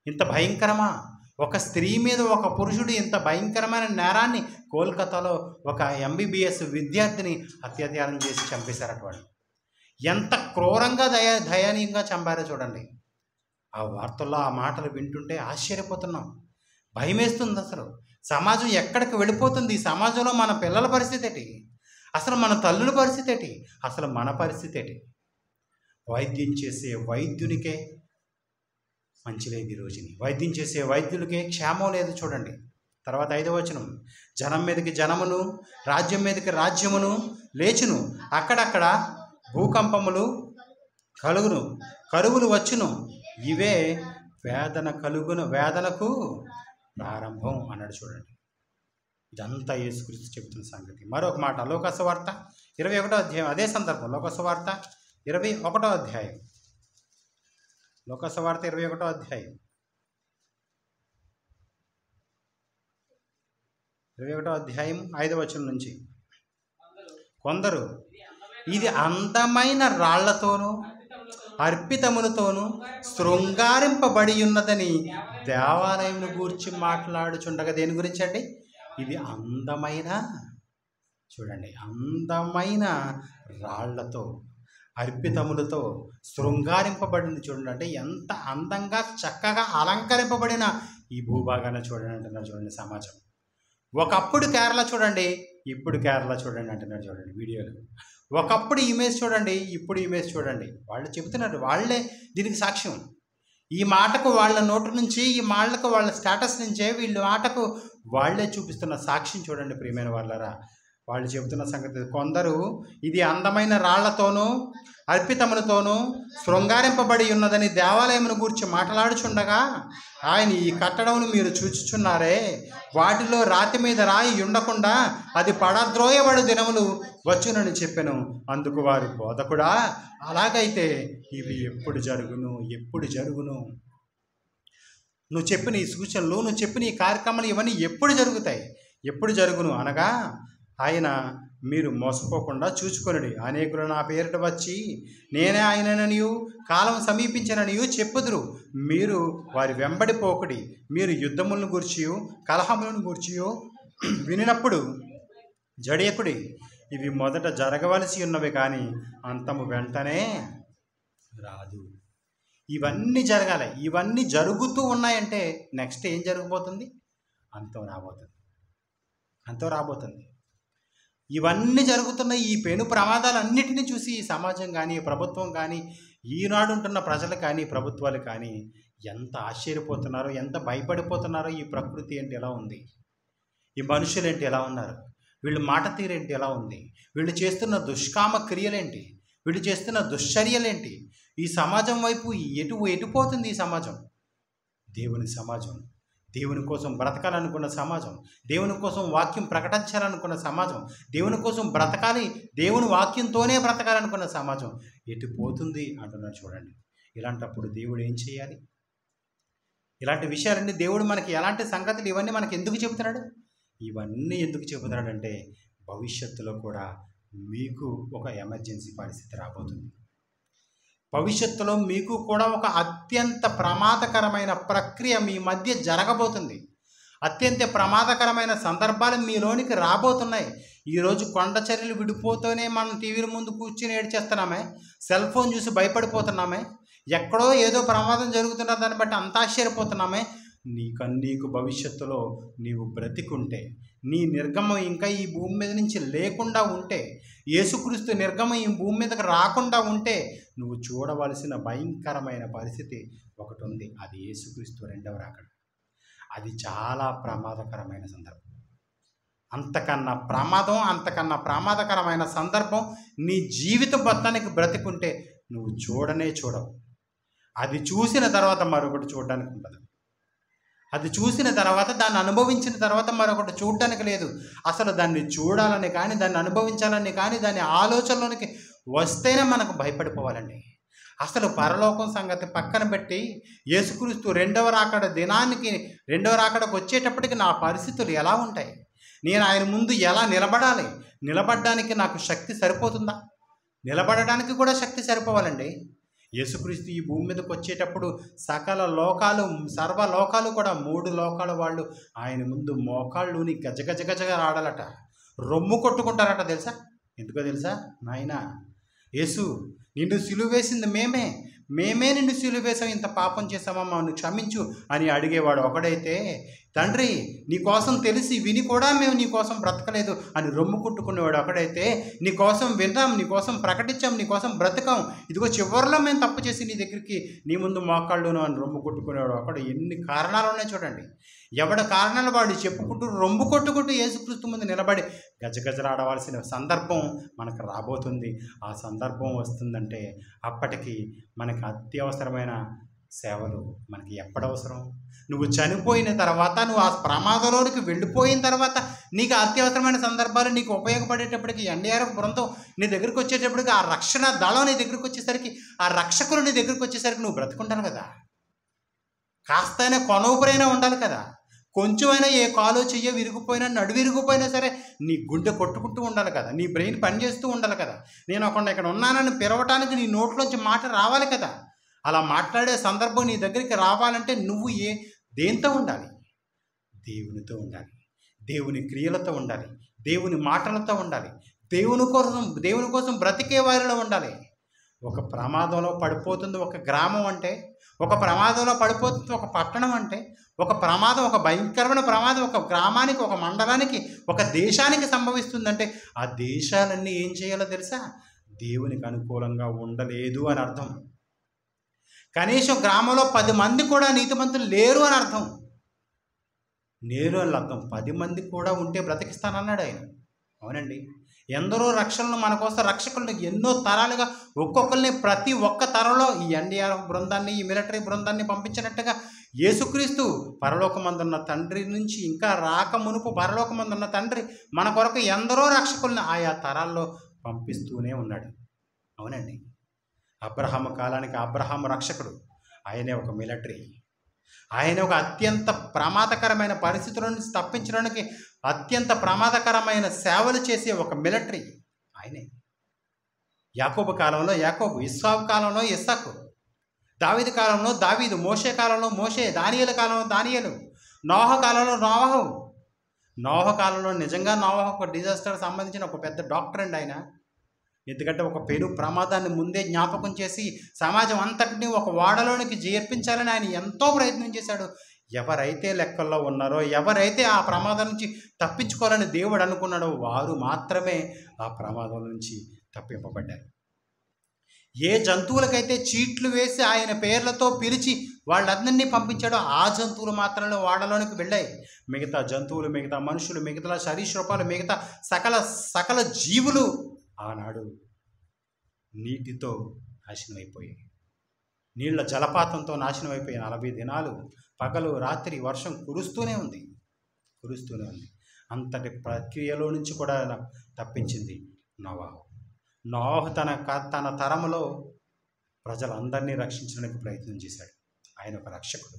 ఇంత భయంకరమా? ఒక స్త్రీ మీద ఒక పురుషుడు ఇంత భయంకరమైన నేరాన్ని కోల్కతాలో ఒక MBBS విద్యార్థిని అత్యాచారం చేసి చంపేశారట. వాళ్ళు ఎంత క్రూరంగా దయనీయంగా చంపారో చూడండి. ఆ వార్తల్లో ఆ మాటలు వింటుంటే ఆశ్చర్యపోతున్నాం, భయమేస్తుంది. అసలు సమాజం ఎక్కడికి వెళ్ళిపోతుంది? ఈ సమాజంలో మన పిల్లల పరిస్థితి ఏంటి? అసలు మన తల్లుల పరిస్థితి ఏంటి? అసలు మన పరిస్థితి ఏంటి? వైద్యం చేసే వైద్యునికే మంచి లేదు ఈ రోజుని. వైద్యం చేసే వైద్యులకే క్షేమం లేదు. చూడండి, తర్వాత 5వ వచనం, జనం మీదకి జనమును, రాజ్యం మీదకి రాజ్యమును లేచును, అక్కడక్కడ భూకంపములు కలుగును, కరువులు వచ్చును, ఇవే వేదనకు ప్రారంభం అన్నాడు. చూడండి, ఇదంతా యేసుక్రీస్తు చెబుతున్న సంగతి. మరొక మాట, లోకసువార్త 21వ అధ్యాయం, అదే సందర్భం. లోకసువార్త 21వ అధ్యాయం, లోకసువార్త 21వ అధ్యాయం 21వ అధ్యాయం 5వ వచనం నుంచి, కొందరు ఇది అందమైన రాళ్లతోనూ అర్పితములతోనూ శృంగారింపబడి ఉన్నదని దేవాలయమును గూర్చి మాట్లాడుచుండగా, దేని గురించి అండి? ఇది అందమైన, చూడండి, అందమైన రాళ్లతో అర్పితములతో శృంగారింపబడింది. చూడండి, అంటే ఎంత అందంగా చక్కగా అలంకరింపబడిన ఈ భూభాగాన్ని చూడండి అంటున్నారు. చూడండి, సమాజం. ఒకప్పుడు కేరళ చూడండి, ఇప్పుడు కేరళ చూడండి అంటున్నారు. చూడండి వీడియోలు. ఒకప్పుడు ఇమేజ్ చూడండి, ఇప్పుడు ఇమేజ్ చూడండి. వాళ్ళు చెబుతున్నారు, వాళ్ళే దీనికి సాక్ష్యం. ఈ మాటకు వాళ్ళ నోటు నుంచి, ఈ మాటకు వాళ్ళ స్టేటస్ నుంచే వీళ్ళ మాటకు వాళ్ళే చూపిస్తున్న సాక్ష్యం చూడండి ప్రియమైన వాళ్ళరా. వాళ్ళు చెబుతున్న సంగతి, కొందరు ఇది అందమైన రాళ్లతోనూ అర్పితములతోనూ శృంగారింపబడి ఉన్నదని దేవాలయమును గూర్చి మాట్లాడుచుండగా, ఆయన ఈ కట్టడమును మీరు చూచుచున్నారే, వాటిలో రాతి మీద రాయి ఉండకుండా అది పడద్రోయబడు దినములు వచ్చునని చెప్పెను. అందుకు వారు, బోధకుడా, అలాగైతే ఇవి ఎప్పుడు జరుగును? నువ్వు చెప్పిన ఈ సూచనలు, నువ్వు చెప్పిన ఈ కార్యక్రమాలు ఇవన్నీ ఎప్పుడు జరుగును అనగా, ఆయన మీరు మోసపోకుండా చూచుకొనుడి. అనేకులు నా పేరిట వచ్చి నేనే ఆయనననియు కాలం సమీపించననియు చెప్పుదురు. మీరు వారి వెంబడి పోకుడి. మీరు యుద్ధములను గూర్చియు కలహములను గూర్చియు వినినప్పుడు జడియకుడి. ఇవి మొదట జరగవలసి ఉన్నవి, కానీ అంతము వెంటనే రాదు. ఇవన్నీ జరగాలి. ఇవన్నీ జరుగుతూ ఉన్నాయంటే నెక్స్ట్ ఏం జరగబోతుంది? అంతం రాబోతుంది. ఇవన్నీ జరుగుతున్న ఈ పెను ప్రమాదాలన్నిటినీ చూసి ఈ సమాజం కానీ, ప్రభుత్వం కానీ, ఈనాడు ఉంటున్న ప్రజలు కానీ, ప్రభుత్వాలు కానీ ఎంత ఆశ్చర్యపోతున్నారో, ఎంత భయపడిపోతున్నారో. ఈ ప్రకృతి ఏంటి ఎలా ఉంది, ఈ మనుషులేంటి ఎలా ఉన్నారు, వీళ్ళు మాట తీరేంటి ఎలా ఉంది, వీళ్ళు చేస్తున్న దుష్కామ క్రియలేంటి, వీళ్ళు చేస్తున్న దుశ్చర్యలేంటి, ఈ సమాజం వైపు ఎటుపోతుంది ఈ సమాజం? దేవుని సమాజం, దేవుని కోసం బ్రతకాలనుకున్న సమాజం, దేవుని కోసం వాక్యం ప్రకటించాలనుకున్న సమాజం, దేవుని కోసం బ్రతకాలి, దేవుని వాక్యంతోనే బ్రతకాలనుకున్న సమాజం ఎటుపోతుంది అంటున్నారు. చూడండి, ఇలాంటప్పుడు దేవుడు ఏం చేయాలి? ఇలాంటి విషయాలన్నీ దేవుడు మనకి, ఎలాంటి సంగతులు ఇవన్నీ మనకి ఎందుకు చెబుతున్నాడు? ఇవన్నీ ఎందుకు చెబుతున్నాడంటే, భవిష్యత్తులో కూడా మీకు ఒక ఎమర్జెన్సీ పరిస్థితి రాబోతుంది. భవిష్యత్తులో మీకు కూడా ఒక అత్యంత ప్రమాదకరమైన ప్రక్రియ మీ మధ్య జరగబోతుంది. అత్యంత ప్రమాదకరమైన సందర్భాలు మీలోనికి రాబోతున్నాయి. ఈరోజు కొండ చర్యలు విడిపోతూనే మనం టీవీల ముందు కూర్చుని ఏడ్చేస్తున్నామే, సెల్ ఫోన్ చూసి భయపడిపోతున్నామే, ఎక్కడో ఏదో ప్రమాదం జరుగుతున్న దాన్ని బట్టి అంత ఆశ్చర్యపోతున్నామే. నీకు భవిష్యత్తులో నీవు బ్రతికుంటే, నీ నిర్గమం ఇంకా ఈ భూమి మీద నుంచి లేకుండా ఉంటే, యేసుక్రీస్తు నిర్గమం ఈ భూమి మీదకి రాకుండా ఉంటే, నువ్వు చూడవలసిన భయంకరమైన పరిస్థితి ఒకటి ఉంది. అది యేసుక్రీస్తు రెండవ రాకడ. అది చాలా ప్రమాదకరమైన సందర్భం. అంతకన్నా ప్రమాదకరమైన సందర్భం నీ జీవితం మొత్తానికి బ్రతికుంటే నువ్వు చూడవు. అది చూసిన తర్వాత మరొకటి చూడడానికి ఉండదు. అది చూసిన తర్వాత, దాన్ని అనుభవించిన తర్వాత మరొకటి చూడడానికి లేదు. అసలు దాన్ని చూడాలని కానీ, దాన్ని అనుభవించాలని కానీ, దాని ఆలోచనలోనికి వస్తేనే మనకు భయపడిపోవాలండి. అసలు పరలోకం సంగతి పక్కన పెట్టి, యేసుక్రీస్తు రెండవ రాకడకు వచ్చేటప్పటికి నా పరిస్థితులు ఎలా ఉంటాయి? నేను ఆయన ముందు ఎలా నిలబడాలి? నిలబడడానికి నాకు శక్తి సరిపోతుందా? నిలబడడానికి కూడా శక్తి సరిపోవాలండి. యేసుక్రీస్తు ఈ భూమి మీదకి వచ్చేటప్పుడు సర్వలోకాలు కూడా 3 లోకాల వాళ్ళు ఆయన ముందు మోకాళ్ళుని గజగజగజగా ఆడాలట, రొమ్ము కొట్టుకుంటారట. ఎందుకో తెలుసా? నాయనా యేసు, నిన్ను సిలువేసింది మేమే నిన్ను సిలువేసాం, ఇంత పాపం చేసామా, మమ్మల్ని క్షమించు అని అడిగేవాడు ఒకడైతే, తండ్రి నీ కోసం తెలిసి విని కూడా మేము నీ కోసం బ్రతకలేదు అని రొమ్ము కుట్టుకునేవాడు ఒకడైతే, నీ కోసం విన్నాం, నీ కోసం ప్రకటించాం, నీ కోసం బ్రతకాం, ఇదిగో చివరిలో మేము తప్పు చేసి నీ దగ్గరికి నీ ముందు మోకాళ్ళును అని రొమ్ము కొట్టుకునేవాడు ఒకడు. ఎన్ని కారణాలు ఉన్నాయి చూడండి. ఎవడ కారణాలు వాడు చెప్పుకుంటూ రొమ్ము కొట్టుకుంటూ యేసుక్రీస్తు ముందు నిలబడి గజగజలాడవలసిన సందర్భం మనకు రాబోతుంది. ఆ సందర్భం వస్తుందంటే అప్పటికి మనకు అత్యవసరమైన సేవలు మనకి ఎప్పుడవసరం? నువ్వు చనిపోయిన తర్వాత, నువ్వు ఆ ప్రమాదంలోనికి వెళ్ళిపోయిన తర్వాత నీకు అత్యవసరమైన సందర్భాలు నీకు ఉపయోగపడేటప్పటికి ఎన్డీఆర్ఎఫ్ బృందం నీ దగ్గరికి వచ్చేటప్పటికి, ఆ రక్షణ దళం నీ దగ్గరికి వచ్చేసరికి, ఆ రక్షకులు నీ దగ్గరికి వచ్చేసరికి నువ్వు బ్రతుకుంటాను కదా. కాస్తైనా కొనవుపురైనా ఉండాలి కదా. కొంచెమైనా ఏ కాలో చెయ్యో విరిగిపోయినా, నడు విరిగిపోయినా సరే నీ గుండె కొట్టుకుంటూ ఉండాలి కదా. నీ బ్రెయిన్ పనిచేస్తూ ఉండాలి కదా. నేను ఒకటి ఇక్కడ ఉన్నానని పిలవటానికి నీ నోట్లోంచి మాట రావాలి కదా. అలా మాట్లాడే సందర్భం నీ దగ్గరికి రావాలంటే నువ్వు దేంతో ఉండాలి? దేవునితో ఉండాలి, దేవుని క్రియలతో ఉండాలి, దేవుని మాటలతో ఉండాలి, దేవుని కోసం బ్రతికే వారిలో ఉండాలి. ఒక ప్రమాదంలో పడిపోతుంది ఒక గ్రామం అంటే, ఒక ప్రమాదంలో పడిపోతుంది ఒక పట్టణం అంటే, ఒక ప్రమాదం, ఒక భయంకరమైన ప్రమాదం ఒక గ్రామానికి, ఒక మండలానికి, ఒక దేశానికి సంభవిస్తుందంటే ఆ దేశాలన్నీ ఏం చేయాలో తెలుసా? దేవునికి అనుకూలంగా ఉండలేదు అని అర్థం. కనీసం గ్రామంలో 10 మంది కూడా నీతిమంతులు లేరు అని అర్థం. లేరు అని అర్థం. 10 మంది కూడా ఉంటే బ్రతికిస్తానన్నాడు ఆయన. అవునండి. ఎందరో రక్షణలు మన కోసం రక్షకులను ఎన్నో తరాలుగా ఒక్కొక్కరిని ప్రతి ఒక్క తరంలో ఈ ఎన్డీఆర్ఎఫ్ బృందాన్ని, ఈ మిలిటరీ బృందాన్ని పంపించినట్టుగా యేసుక్రీస్తు పరలోకమందున్న తండ్రి నుంచి ఇంకా రాక మునుపు పరలోకమందున్న తండ్రి మన కొరకు ఎందరో రక్షకులను ఆయా తరాల్లో పంపిస్తూనే ఉన్నాడు. అవునండి. అబ్రహాము కాలానికి అబ్రహాము రక్షకుడు, ఆయనే ఒక మిలిటరీ, ఆయన ఒక అత్యంత ప్రమాదకరమైన పరిస్థితుల నుంచి తప్పించడానికి అత్యంత ప్రమాదకరమైన సేవలు చేసే ఒక మిలిటరీ ఆయనే. యాకోబు కాలంలో యాకోబు, ఇస్సాకు కాలంలో ఇస్సాకు, దావీదు కాలంలో దావీదు, మోషే కాలంలో మోషే, దానియేలు కాలంలో దానియేలు, నోహ కాలంలో నోవహు. నోహ కాలంలో నిజంగా నోవహు ఒక డిజాస్టర్ సంబంధించిన ఒక పెద్ద డాక్టర్ అండి ఆయన. ఎందుకంటే ఒక పెను ప్రమాదాన్ని ముందే జ్ఞాపకం చేసి సమాజం అంతటినీ ఒక ఓడలోనికి చేర్పించాలని ఆయన ఎంతో ప్రయత్నం చేశాడు. ఎవరైతే లెక్కల్లో ఉన్నారో, ఎవరైతే ఆ ప్రమాదం నుంచి తప్పించుకోవాలని దేవుడు అనుకున్నాడో వారు మాత్రమే ఆ ప్రమాదం నుంచి తప్పింపబడ్డారు. ఏ జంతువులకైతే చీట్లు వేసి ఆయన పేర్లతో పిలిచి వాళ్ళందరినీ పంపించాడో ఆ జంతువులు మాత్రమే ఓడలోనికి వెళ్ళాయి. మిగతా జంతువులు, మిగతా మనుషులు, మిగతా సరీసృపాలు, మిగతా సకల జీవులు ఆనాడు నీటితో నాశనమైపోయాయి. నీళ్ల జలపాతంతో నాశనమైపోయాయి. 40 దినాలు పగలు రాత్రి వర్షం కురుస్తూనే ఉంది. అంతటి ప్రక్రియలో నుంచి కూడా తప్పించింది నోవహు. నోవహు తన తరములో ప్రజలందరినీ రక్షించడానికి ప్రయత్నం చేశాడు. ఆయన ఒక రక్షకుడు.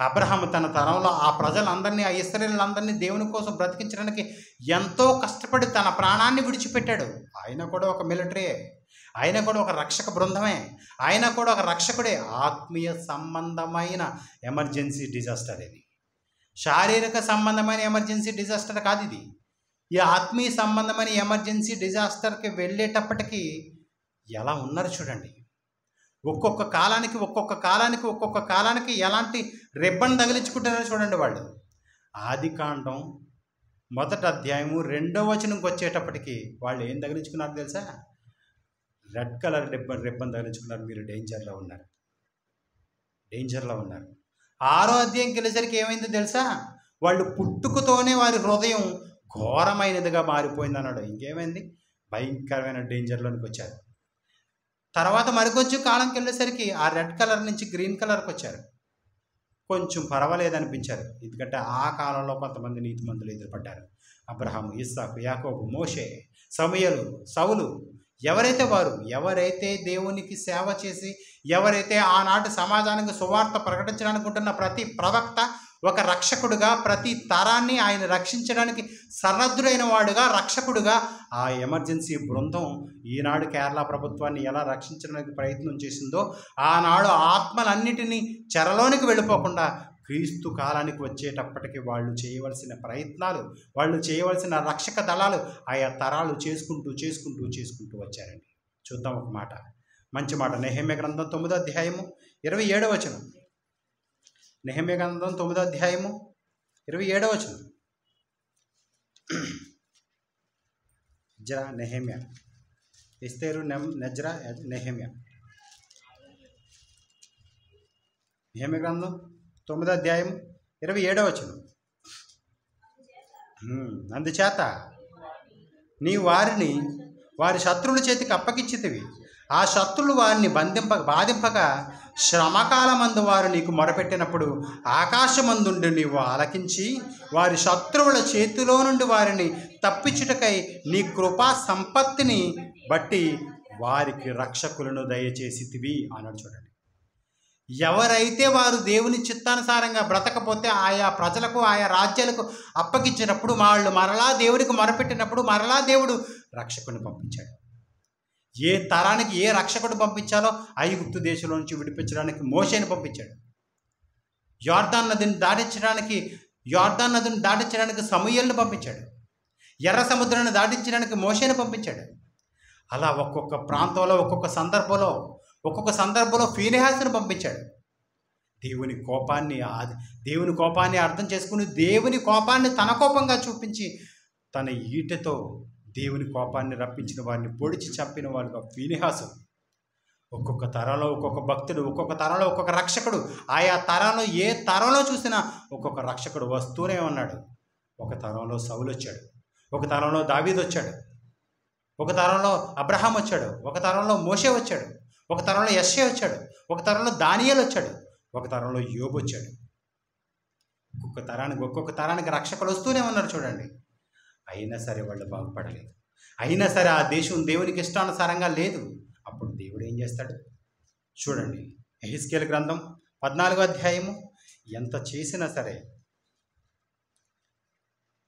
అబ్రహాము తన తరంలో ఆ ప్రజలందరినీ, ఆ ఇశ్రాయేలులందరినీ దేవుని కోసం బ్రతికించడానికి ఎంతో కష్టపడి తన ప్రాణాన్ని విడిచిపెట్టాడు. ఆయన కూడా ఒక మిలిటరీయే, ఆయన కూడా ఒక రక్షక బృందమే, ఆయన కూడా ఒక రక్షకుడే. ఆత్మీయ సంబంధమైన ఎమర్జెన్సీ డిజాస్టర్ ఇది. శారీరక సంబంధమైన ఎమర్జెన్సీ డిజాస్టర్ కాదు ఇది. ఈ ఆత్మీయ సంబంధమైన ఎమర్జెన్సీ డిజాస్టర్కి వెళ్ళేటప్పటికీ ఎలా ఉన్నారు చూడండి. ఒక్కొక్క కాలానికి ఎలాంటి రిబ్బన్ తగిలించుకుంటారో చూడండి వాళ్ళు. ఆదికాండం 1వ అధ్యాయము 2వ వచనంకి వచ్చేటప్పటికి వాళ్ళు ఏం తగిలించుకున్నారు తెలుసా? రెడ్ కలర్ రిబ్బన్ తగిలించుకున్నారు. మీరు డేంజర్లో ఉన్నారు. 6వ అధ్యాయంకి వెళ్ళేసరికి ఏమైందో తెలుసా? వాళ్ళు పుట్టుకతోనే వారి హృదయం ఘోరమైనదిగా మారిపోయింది అన్నాడు. ఇంకేమైంది? భయంకరమైన డేంజర్లోనికి వచ్చారు. తర్వాత మరికొంచెం కాలంకి వెళ్ళేసరికి ఆ రెడ్ కలర్ నుంచి గ్రీన్ కలర్కి వచ్చారు. కొంచెం పర్వాలేదనిపించారు. ఎందుకంటే ఆ కాలంలో కొంతమంది నీతిమంతులు ఎదురుపడ్డారు. అబ్రహాము, ఇస్సాకు, యాకోబు, మోషే, సమూయేలు, సౌలు, ఎవరైతే దేవునికి సేవ చేసి, ఎవరైతే ఆనాటి సమాజానికి సువార్త ప్రకటించడానికి ఉంటున్న ప్రతి ప్రవక్త ఒక రక్షకుడుగా, ప్రతి తరాన్ని ఆయన రక్షించడానికి సన్నద్ధుడైన వాడుగా, రక్షకుడుగా ఆ ఎమర్జెన్సీ బృందం ఈనాడు కేరళ ప్రభుత్వాన్ని ఎలా రక్షించడానికి ప్రయత్నం చేసిందో, ఆనాడు ఆత్మలన్నిటినీ చెరలోనికి వెళ్ళిపోకుండా క్రీస్తు కాలానికి వచ్చేటప్పటికి వాళ్ళు చేయవలసిన ప్రయత్నాలు, వాళ్ళు చేయవలసిన రక్షక దళాలు ఆయా తరాలు చేసుకుంటూ వచ్చారండి. చూద్దాం ఒక మాట, మంచి మాట. నెహెమ్యా గ్రంథం 9వ అధ్యాయము 27వ వచనం. నెహెమ్యా గ్రంథం 9వ అధ్యాయము 27వ వచనం. ఎజ్రా, నెహెమ్యా. ఎస్తేరు, నెజ్రా, నెహెమ్యా. నెహెమ్యా గ్రంథం 9వ అధ్యాయం 27వ వచనం. అందుచేత నీ వారిని వారి శత్రువుల చేతికి అప్పగించితివి. ఆ శత్రులు వారిని బాధింపక శ్రమకాలమందు వారు నీకు మొరపెట్టినప్పుడు ఆకాశమందుండి నీవు ఆలకించి వారి శత్రువుల చేతిలో నుండి వారిని తప్పించుటకై నీ కృపా సంపత్తిని బట్టి వారికి రక్షకులను దయచేసితివి అన్నాడు. చూడండి, ఎవరైతే వారు దేవుని చిత్తానుసారంగా బ్రతకపోతే ఆయా ప్రజలకు ఆయా రాజ్యాలకు అప్పగించినప్పుడు వాళ్ళు మరలా దేవునికి మొరపెట్టినప్పుడు మరలా దేవుడు రక్షకుని పంపించాడు. ఏ తరానికి ఏ రక్షకుడు పంపించాలో ఐగుప్తు దేశంలో నుంచి విడిపించడానికి మోషేని పంపించాడు. యోర్దాన్ నదిని దాటించడానికి సమూయేలును పంపించాడు. ఎర్ర సముద్రాన్ని దాటించడానికి మోషేని పంపించాడు. అలా ఒక్కొక్క ప్రాంతంలో ఒక్కొక్క సందర్భంలో ఫీనెహాసును పంపించాడు. దేవుని కోపాన్ని అర్థం చేసుకుని దేవుని కోపాన్ని తన కోపంగా చూపించి తన ఈటెతో దేవుని కోపాన్ని రప్పించిన వారిని పొడిచి చంపిన వాడుగా ఫీనెహాసు. ఒక్కొక్క తరంలో ఒక్కొక్క భక్తుడు, ఒక్కొక్క తరంలో ఒక్కొక్క రక్షకుడు, ఆయా తరంలో ఏ తరంలో చూసినా ఒక్కొక్క రక్షకుడు వస్తూనే ఉన్నాడు. ఒక తరంలో సౌలు వచ్చాడు, ఒక తరంలో దావీదు వచ్చాడు, ఒక తరంలో అబ్రహాం వచ్చాడు, ఒక తరంలో మోషే వచ్చాడు, ఒక తరంలో యెషయా వచ్చాడు, ఒక తరంలో దానియేలు వచ్చాడు, ఒక తరంలో యోబు వచ్చాడు. ఒక్కొక్క తరానికి రక్షకులు వస్తూనే ఉన్నారు. చూడండి, అయినా సరే వాళ్ళు బాగుపడలేదు. అయినా సరే ఆ దేశం దేవునికి ఇష్టానుసారంగా లేదు. అప్పుడు దేవుడు ఏం చేస్తాడు చూడండి. యెహెజ్కేలు గ్రంథం 14వ అధ్యాయము. ఎంత చేసినా సరే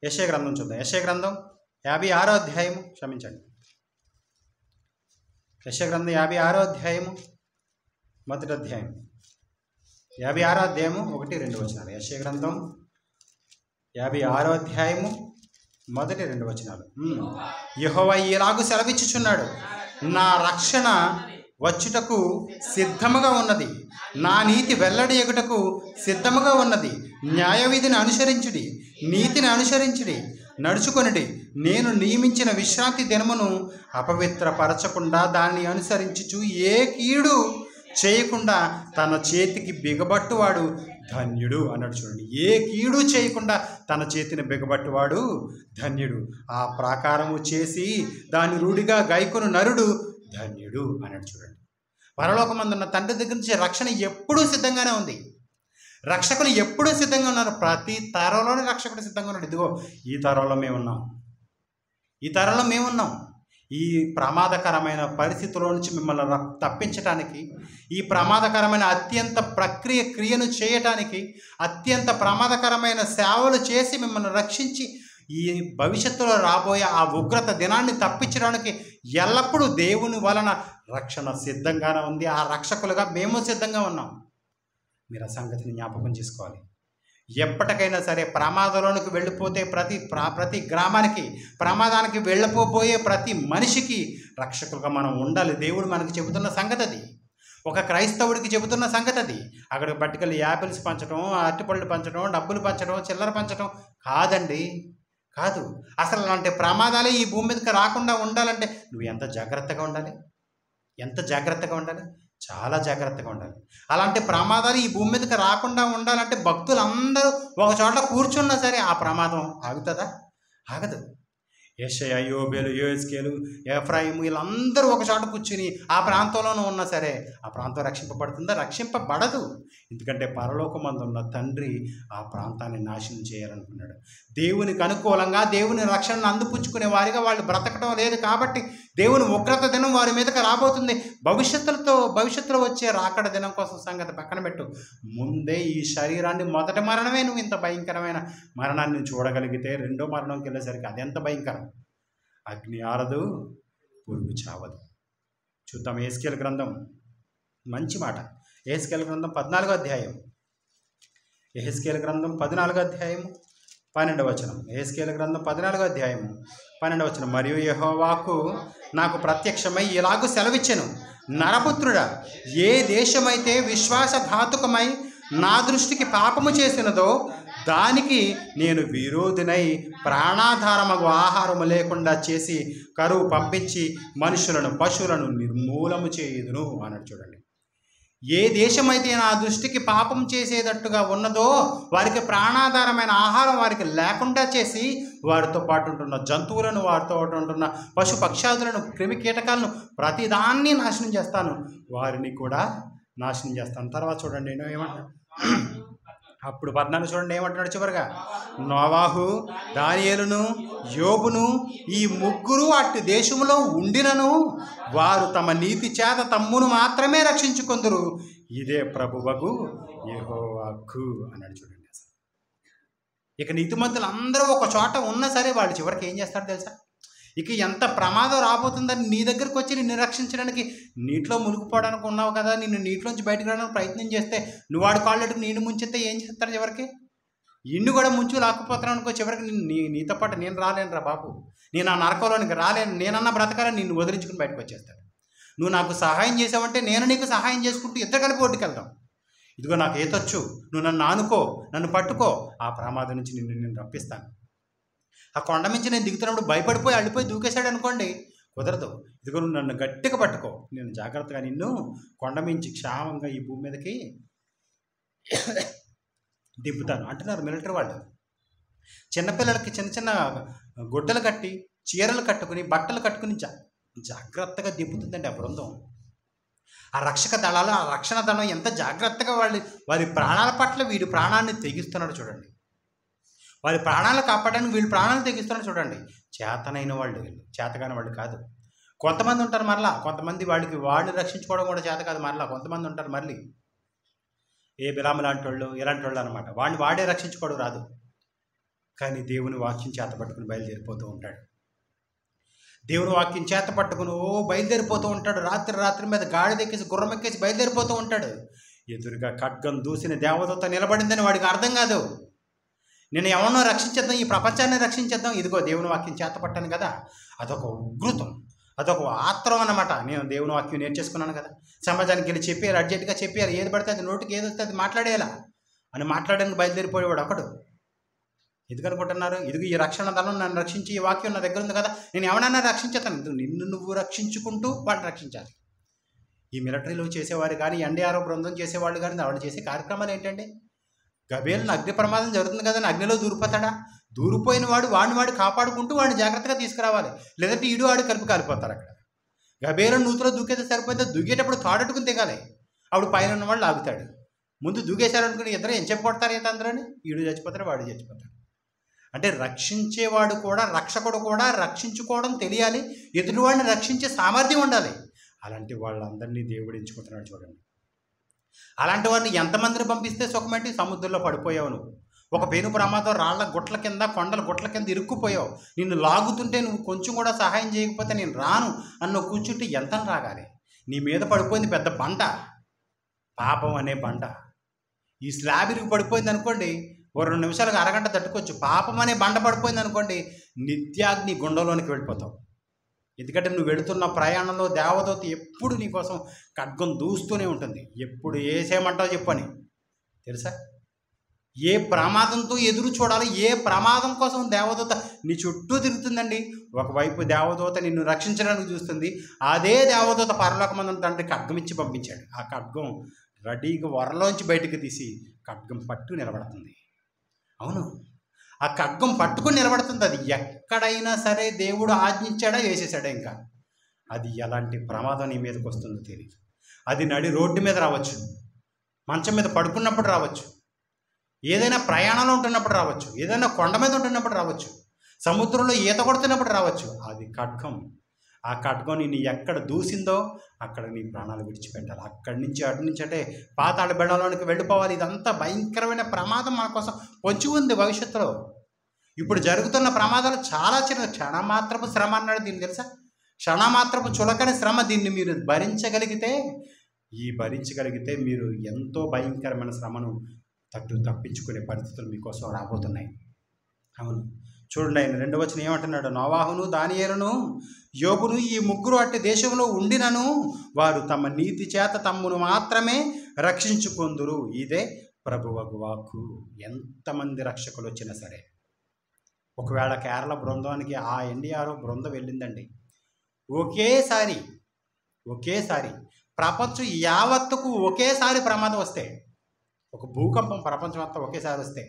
యెషయా గ్రంథం చూద్దాం. యెషయా గ్రంథం 56వ అధ్యాయము, క్షమించండి, యెషయా గ్రంథం 56వ అధ్యాయము మొదటి అధ్యాయం, 56వ అధ్యాయము 1-2 వచనాలు. యెషయా గ్రంథం 56వ అధ్యాయము మొదటి 2 వచనాలు. యెహోవా ఇలాగు సెలవిచ్చుచున్నాడు, నా రక్షణ వచ్చుటకు సిద్ధముగా ఉన్నది, నా నీతి వెల్లడి ఎగుటకు సిద్ధముగా ఉన్నది. న్యాయవిధిని అనుసరించుడి, నీతిని అనుసరించుడి, నడుచుకొనిడి. నేను నియమించిన విశ్రాంతి దినమును అపవిత్రపరచకుండా దాన్ని అనుసరించుచు ఏ కీడు చేయకుండా తన చేతికి బిగబట్టువాడు ధన్యుడు అన్నాడు. చూడండి, ఏ కీడు చేయకుండా తన చేతిని బిగబట్టువాడు ధన్యుడు. ఆ ప్రాకారము చేసి దాని రూఢిగా గైకొను నరుడు ధన్యుడు అన్నాడు. చూడండి, పరలోకమందున్న తండ్రి దగ్గర నుంచి రక్షణ ఎప్పుడూ సిద్ధంగానే ఉంది. రక్షకులు ఎప్పుడూ సిద్ధంగా ఉన్నారు. ప్రతి తరంలోనే రక్షకుడు సిద్ధంగా ఉన్నాడు. ఇదిగో ఈ తరంలో మేమున్నాం. ఈ ప్రమాదకరమైన పరిస్థితుల నుంచి మిమ్మల్ని తప్పించటానికి, ఈ ప్రమాదకరమైన అత్యంత క్రియను చేయటానికి, అత్యంత ప్రమాదకరమైన సేవలు చేసి మిమ్మల్ని రక్షించి ఈ భవిష్యత్తులో రాబోయే ఆ ఉగ్రత దినాన్ని తప్పించడానికి ఎల్లప్పుడూ దేవుని వలన రక్షణ సిద్ధంగానే ఉంది. ఆ రక్షకులుగా మేము సిద్ధంగా ఉన్నాం. మీరు ఆ సంగతిని జ్ఞాపకం చేసుకోవాలి. ఎప్పటికైనా సరే ప్రమాదంలోనికి వెళ్ళిపోతే ప్రతి గ్రామానికి, ప్రమాదానికి వెళ్ళిపోబోయే ప్రతి మనిషికి రక్షకులుగా మనం ఉండాలి. దేవుడు మనకి చెబుతున్న సంగతి అది. ఒక క్రైస్తవుడికి చెబుతున్న సంగతి అది. అక్కడ పట్టుకెళ్ళి యాపిల్స్ పంచడం, అరటిపళ్ళు పంచడం, డబ్బులు పంచడం, చిల్లర పంచడం కాదండి, కాదు. అసలు అలాంటి ప్రమాదాలే ఈ భూమి మీదకి రాకుండా ఉండాలంటే నువ్వు ఎంత జాగ్రత్తగా ఉండాలి, చాలా జాగ్రత్తగా ఉండాలి. అలాంటి ప్రమాదాలు ఈ భూమి మీదకి రాకుండా ఉండాలంటే భక్తులందరూ ఒక చోట కూర్చున్నా సరే ఆ ప్రమాదం ఆగుతుందా? ఆగదు. యెషయా, యోబేలు, యెహెజ్కేలు, ఎఫ్రాయిము వీళ్ళందరూ ఒక చోట కూర్చుని ఆ ప్రాంతంలోనూ ఉన్నా సరే ఆ ప్రాంతం రక్షింపబడుతుందా? రక్షింపబడదు. ఎందుకంటే పరలోకమందు ఉన్న తండ్రి ఆ ప్రాంతాన్ని నాశనం చేయాలనుకున్నాడు. దేవునికి అనుకూలంగా దేవుని రక్షణను అందిపుచ్చుకునే వారిగా వాళ్ళు బ్రతకడం లేదు. కాబట్టి దేవుని ఉగ్రత దినం వారి మీదకి రాబోతుంది. భవిష్యత్తులో వచ్చే రాకడ దినం కోసం సంగతి పక్కన పెట్టు. ముందే ఈ శరీరాన్ని మొదటి మరణమే నువ్వు ఇంత భయంకరమైన మరణాన్ని చూడగలిగితే రెండో మరణంకి వెళ్ళేసరికి అదెంత భయంకరం. అగ్ని ఆరదు, పురుగు చావదు. చూద్దాం యెహెజ్కేలు గ్రంథం, మంచి మాట. యెహెజ్కేలు గ్రంథం 14వ అధ్యాయం, యెహెజ్కేలు గ్రంథం 14వ అధ్యాయం 12వ వచనం. యెహెజ్కేలు గ్రంథం 14వ అధ్యాయం 12వ వచనం. మరియు యెహోవాకు నాకు ప్రత్యక్షమై ఇలాగు సెలవిచ్చెను, నరపుత్రుడా, ఏ దేశమైతే విశ్వాసఘాతుకమై నా దృష్టికి పాపము చేసినదో దానికి నేను విరోధినై ప్రాణాధారమగు ఆహారము లేకుండా చేసి కరువు పంపించి మనుషులను పశువులను నిర్మూలము చేయుదును అన్నాడు. చూడండి, ఏ దేశమైతే నా దృష్టికి పాపం చేసేటట్టుగా ఉన్నదో వారికి ప్రాణాధారమైన ఆహారం వారికి లేకుండా చేసి వారితో పాటు ఉంటున్న జంతువులను, వారితో పాటు ఉంటున్న పశు పక్షాదులను, క్రిమి కీటకాలను ప్రతిదాన్ని నాశనం చేస్తాను, వారిని కూడా నాశనం చేస్తాను. తర్వాత చూడండి నేను ఏమంటాను, అప్పుడు 14 చూడండి ఏమంటున్నాడు చివరిగా, నోవాహు, దానియేలును, యోబును ఈ ముగ్గురు అట్టి దేశంలో ఉండినను వారు తమ నీతి చేత తమ్మును మాత్రమే రక్షించుకొందురు, ఇదే ప్రభువగు యెహోవాకు అన్నాడు. చూడండి, ఇక నీతిమంతులు అందరూ ఒక చోట ఉన్నా సరే వాళ్ళు చివరికి ఏం చేస్తారో తెలుసా? ఇక ఎంత ప్రమాదం రాబోతుందని నీ దగ్గరకు వచ్చి నిన్ను రక్షించడానికి, నీటిలో మునిగిపోవడానికి ఉన్నావు కదా, నిన్ను నీటిలోంచి బయటకు రావడానికి ప్రయత్నం చేస్తే నువ్వు వాడి కాళ్ళకి నీళ్ళు ముంచితే ఏం చేస్తారు చివరికి? ఇన్ను కూడా ముంచు లాక్కుపోతాను అనుకో, చివరికి నీతో పాటు నేను రాలేనురా బాబు, నేను ఆ నరకంలోనికి రాలేను, నేనన్నా బ్రతకాలని నిన్ను వదిలించుకుని బయటకు వచ్చేస్తాను. నువ్వు నాకు సహాయం చేసావంటే నేను నీకు సహాయం చేసుకుంటూ ఇద్దరు కలిపి ఒడ్డుకు వెళ్తాం. ఇదిగో నాకు ఈతొచ్చు, నువ్వు నన్ను ఆనుకో, నన్ను పట్టుకో, ఆ ప్రమాదం నుంచి నేను రప్పిస్తాను. ఆ కొండ నుంచి నేను దిగుతున్నప్పుడు భయపడిపోయి అల్లిపోయి దూకేశాడు అనుకోండి, కుదరదు. ఇదిగో నువ్వు నన్ను గట్టిగా పట్టుకో, నేను జాగ్రత్తగా నిన్ను కొండ మించి క్షేమంగా ఈ భూమి మీదకి దింపుతాను అంటున్నారు మిలిటరీ వాళ్ళు. చిన్నపిల్లలకి చిన్న చిన్న గుడ్డలు కట్టి, చీరలు కట్టుకుని, బట్టలు కట్టుకుని జాగ్రత్తగా దింపుతుందండి ఆ బృందం. ఆ రక్షక దళాలు, ఆ రక్షణ దళం ఎంత జాగ్రత్తగా వారి ప్రాణాల పట్ల వీడి ప్రాణాన్ని తెగిస్తున్నాడు చూడండి. వారి ప్రాణాలు కాపాడడానికి వీళ్ళు ప్రాణాలు తెగిస్తున్నాడు చూడండి. చేతనైన వాళ్ళు, చేతగాని వాళ్ళు కాదు. కొంతమంది ఉంటారు మరలా, కొంతమంది వాడిని రక్షించుకోవడం కూడా చేత కాదు. మరలా కొంతమంది ఉంటారు మళ్ళీ ఏ బిలాము లాంటి వాళ్ళు, ఇలాంటి వాళ్ళు అనమాట. వాడే రక్షించుకోవడం రాదు, కానీ దేవుని వాక్యం చేత పట్టుకుని బయలుదేరిపోతూ ఉంటాడు. దేవుని వాక్యం చేత పట్టుకుని బయలుదేరిపోతూ ఉంటాడు. రాత్రి మీద గాడిద ఎక్కేసి, గుర్రం ఎక్కేసి బయలుదేరిపోతూ ఉంటాడు. ఎదురుగా ఖడ్గం దూసిన దేవదూత నిలబడిందని వాడికి అర్థం కాదు. నేను ఎవరినో రక్షించేద్దాం, ఈ ప్రపంచాన్ని రక్షించేద్దాం, ఇదిగో దేవుని వాక్యం చేత పట్టాను కదా, అదొక ఉగ్రతం, అదొక ఆత్రం అన్నమాట. నేను దేవుని వాక్యం నేర్చేసుకున్నాను కదా, సమాజానికి వెళ్ళి చెప్పారు, అర్జెంటుగా చెప్పారు, ఏది పడితే అది నోటికి ఏది వస్తే అది మాట్లాడేలా అని మాట్లాడడానికి బయలుదేరిపోయేవాడు ఒకడు. ఎందుకనుకుంటున్నారు? ఇదిగో ఈ రక్షణ దళం నన్ను రక్షించి, ఈ వాక్యం నా దగ్గర ఉంది కదా, నేను ఎవరైనా రక్షించేస్తాను. నిన్ను నువ్వు రక్షించుకుంటూ వాడిని రక్షించాలి. ఈ మిలిటరీలో చేసేవారు కానీ, ఎన్డీఆర్ఎఫ్ బృందం చేసేవాళ్ళు కానీ వాళ్ళు చేసే కార్యక్రమాలు ఏంటండి? గబేలును అగ్ని ప్రమాదం జరుగుతుంది కదా, అగ్నిలో దూరిపోతాడా? దూరిపోయిన వాడిని కాపాడుకుంటూ వాడిని జాగ్రత్తగా తీసుకురావాలి, లేదంటే ఆడు కలిపి కాలిపోతారు అక్కడ. గబేలు నూతులో దూకేస్తే సరిపోతే, దూకేటప్పుడు తాడట్టుకుని దిగాలి, అప్పుడు పైన ఉన్న వాళ్ళు ఆగుతాడు. ముందు దూకేశారనుకుని ఇద్దరు ఏం చెప్పబడతారు, అయితే అందరూ ఈడు చచ్చిపోతారు, వాడు చచ్చిపోతాడు. అంటే రక్షించేవాడు కూడా, రక్షకుడు కూడా రక్షించుకోవడం తెలియాలి, ఎదుటివాడిని రక్షించే సామర్థ్యం ఉండాలి. అలాంటి వాళ్ళందరినీ దేవుడు ఎంచుకుంటున్నాడు చూడండి. అలాంటి వాడిని ఎంతమందిని పంపిస్తే సుఖమేంటి? సముద్రంలో పడిపోయావు నువ్వు, ఒక పెను ప్రమాదం, రాళ్ల గుట్ల కింద, కొండల గుట్ల కింద ఇరుక్కుపోయావు, నిన్ను లాగుతుంటే నువ్వు కొంచెం కూడా సహాయం చేయకపోతే నేను రాను అన్న కూర్చుంటే ఎంత రాగాలి? నీ మీద పడిపోయింది పెద్ద బండ, పాపం అనే బండ. ఈ స్లాబ్ ఇరుగు పడిపోయింది అనుకోండి, ఓ 2 నిమిషాలకు అరగంట తట్టుకోవచ్చు. పాపం అనే బండ పడిపోయింది అనుకోండి, నిత్యాగ్ని గుండంలోనికి వెళ్ళిపోతావు. ఎందుకంటే నువ్వు వెళుతున్న ప్రయాణంలో దేవదూత ఎప్పుడు నీకోసం ఖడ్గం దూస్తూనే ఉంటుంది. ఎప్పుడు ఏసేయమంటావు చెప్పని తెలుసా? ఏ ప్రమాదంతో ఎదురు చూడాలి, ఏ ప్రమాదం కోసం దేవదూత నీ చుట్టూ తిరుగుతుందండి. ఒకవైపు దేవదూత నిన్ను రక్షించడానికి చూస్తుంది, అదే దేవదూత పరలోకమందున తండ్రి ఖడ్గం ఇచ్చి పంపించాడు. ఆ ఖడ్గం రెడీగా వరలోంచి బయటకు తీసి ఖడ్గం పట్టు నిలబడుతుంది. అవును, ఆ ఖడ్గం పట్టుకుని నిలబడుతుంది. అది ఎక్కడైనా సరే దేవుడు ఆజ్ఞించాడా, వేసేసాడా, ఇంకా అది ఎలాంటి ప్రమాదం నీ మీదకి వస్తుందో తెలియదు. అది నడి రోడ్డు మీద రావచ్చు, మంచం మీద పడుకున్నప్పుడు రావచ్చు, ఏదైనా ప్రయాణంలో ఉంటున్నప్పుడు రావచ్చు, ఏదైనా కొండ మీద ఉంటున్నప్పుడు రావచ్చు, సముద్రంలో ఈత కొడుతున్నప్పుడు రావచ్చు. అది ఖడ్గం. ఆ ఖడ్గం నిన్ను ఎక్కడ దూసిందో అక్కడ నీ ప్రాణాలు విడిచిపెట్టాలి. అక్కడి నుంచి అటు నుంచి అంటే పాతాళ బెడలోనికి వెళ్ళిపోవాలి. ఇదంతా భయంకరమైన ప్రమాదం మన కోసం పొంచి ఉంది భవిష్యత్తులో. ఇప్పుడు జరుగుతున్న ప్రమాదాలు చాలా చిన్న, క్షణమాత్రపు శ్రమ అన్నాడు దీన్ని తెలుసా? క్షణమాత్రపు చులకని శ్రమ. దీన్ని మీరు భరించగలిగితే మీరు ఎంతో భయంకరమైన శ్రమను తప్పించుకునే పరిస్థితులు మీకోసం రాబోతున్నాయి. అవును, చూడండి, ఆయన 2వ వచనం ఏమంటున్నాడు? నోవాహును, దానియేలును, యోబును ఈ ముగ్గురు అట్టి దేశంలో ఉండినను వారు తమ నీతి చేత తమ్మును మాత్రమే రక్షించుకొందురు, ఇదే ప్రభువగు వాక్కు ఎంతమంది రక్షకులు వచ్చినా సరే, ఒకవేళ కేరళ బృందానికి ఆ ఎన్డీఆర్ బృందం వెళ్ళిందండి, ఒకేసారి ప్రపంచం యావత్తుకు ఒకేసారి ప్రమాదం వస్తే, ఒక భూకంపం ప్రపంచం అంతా ఒకేసారి వస్తే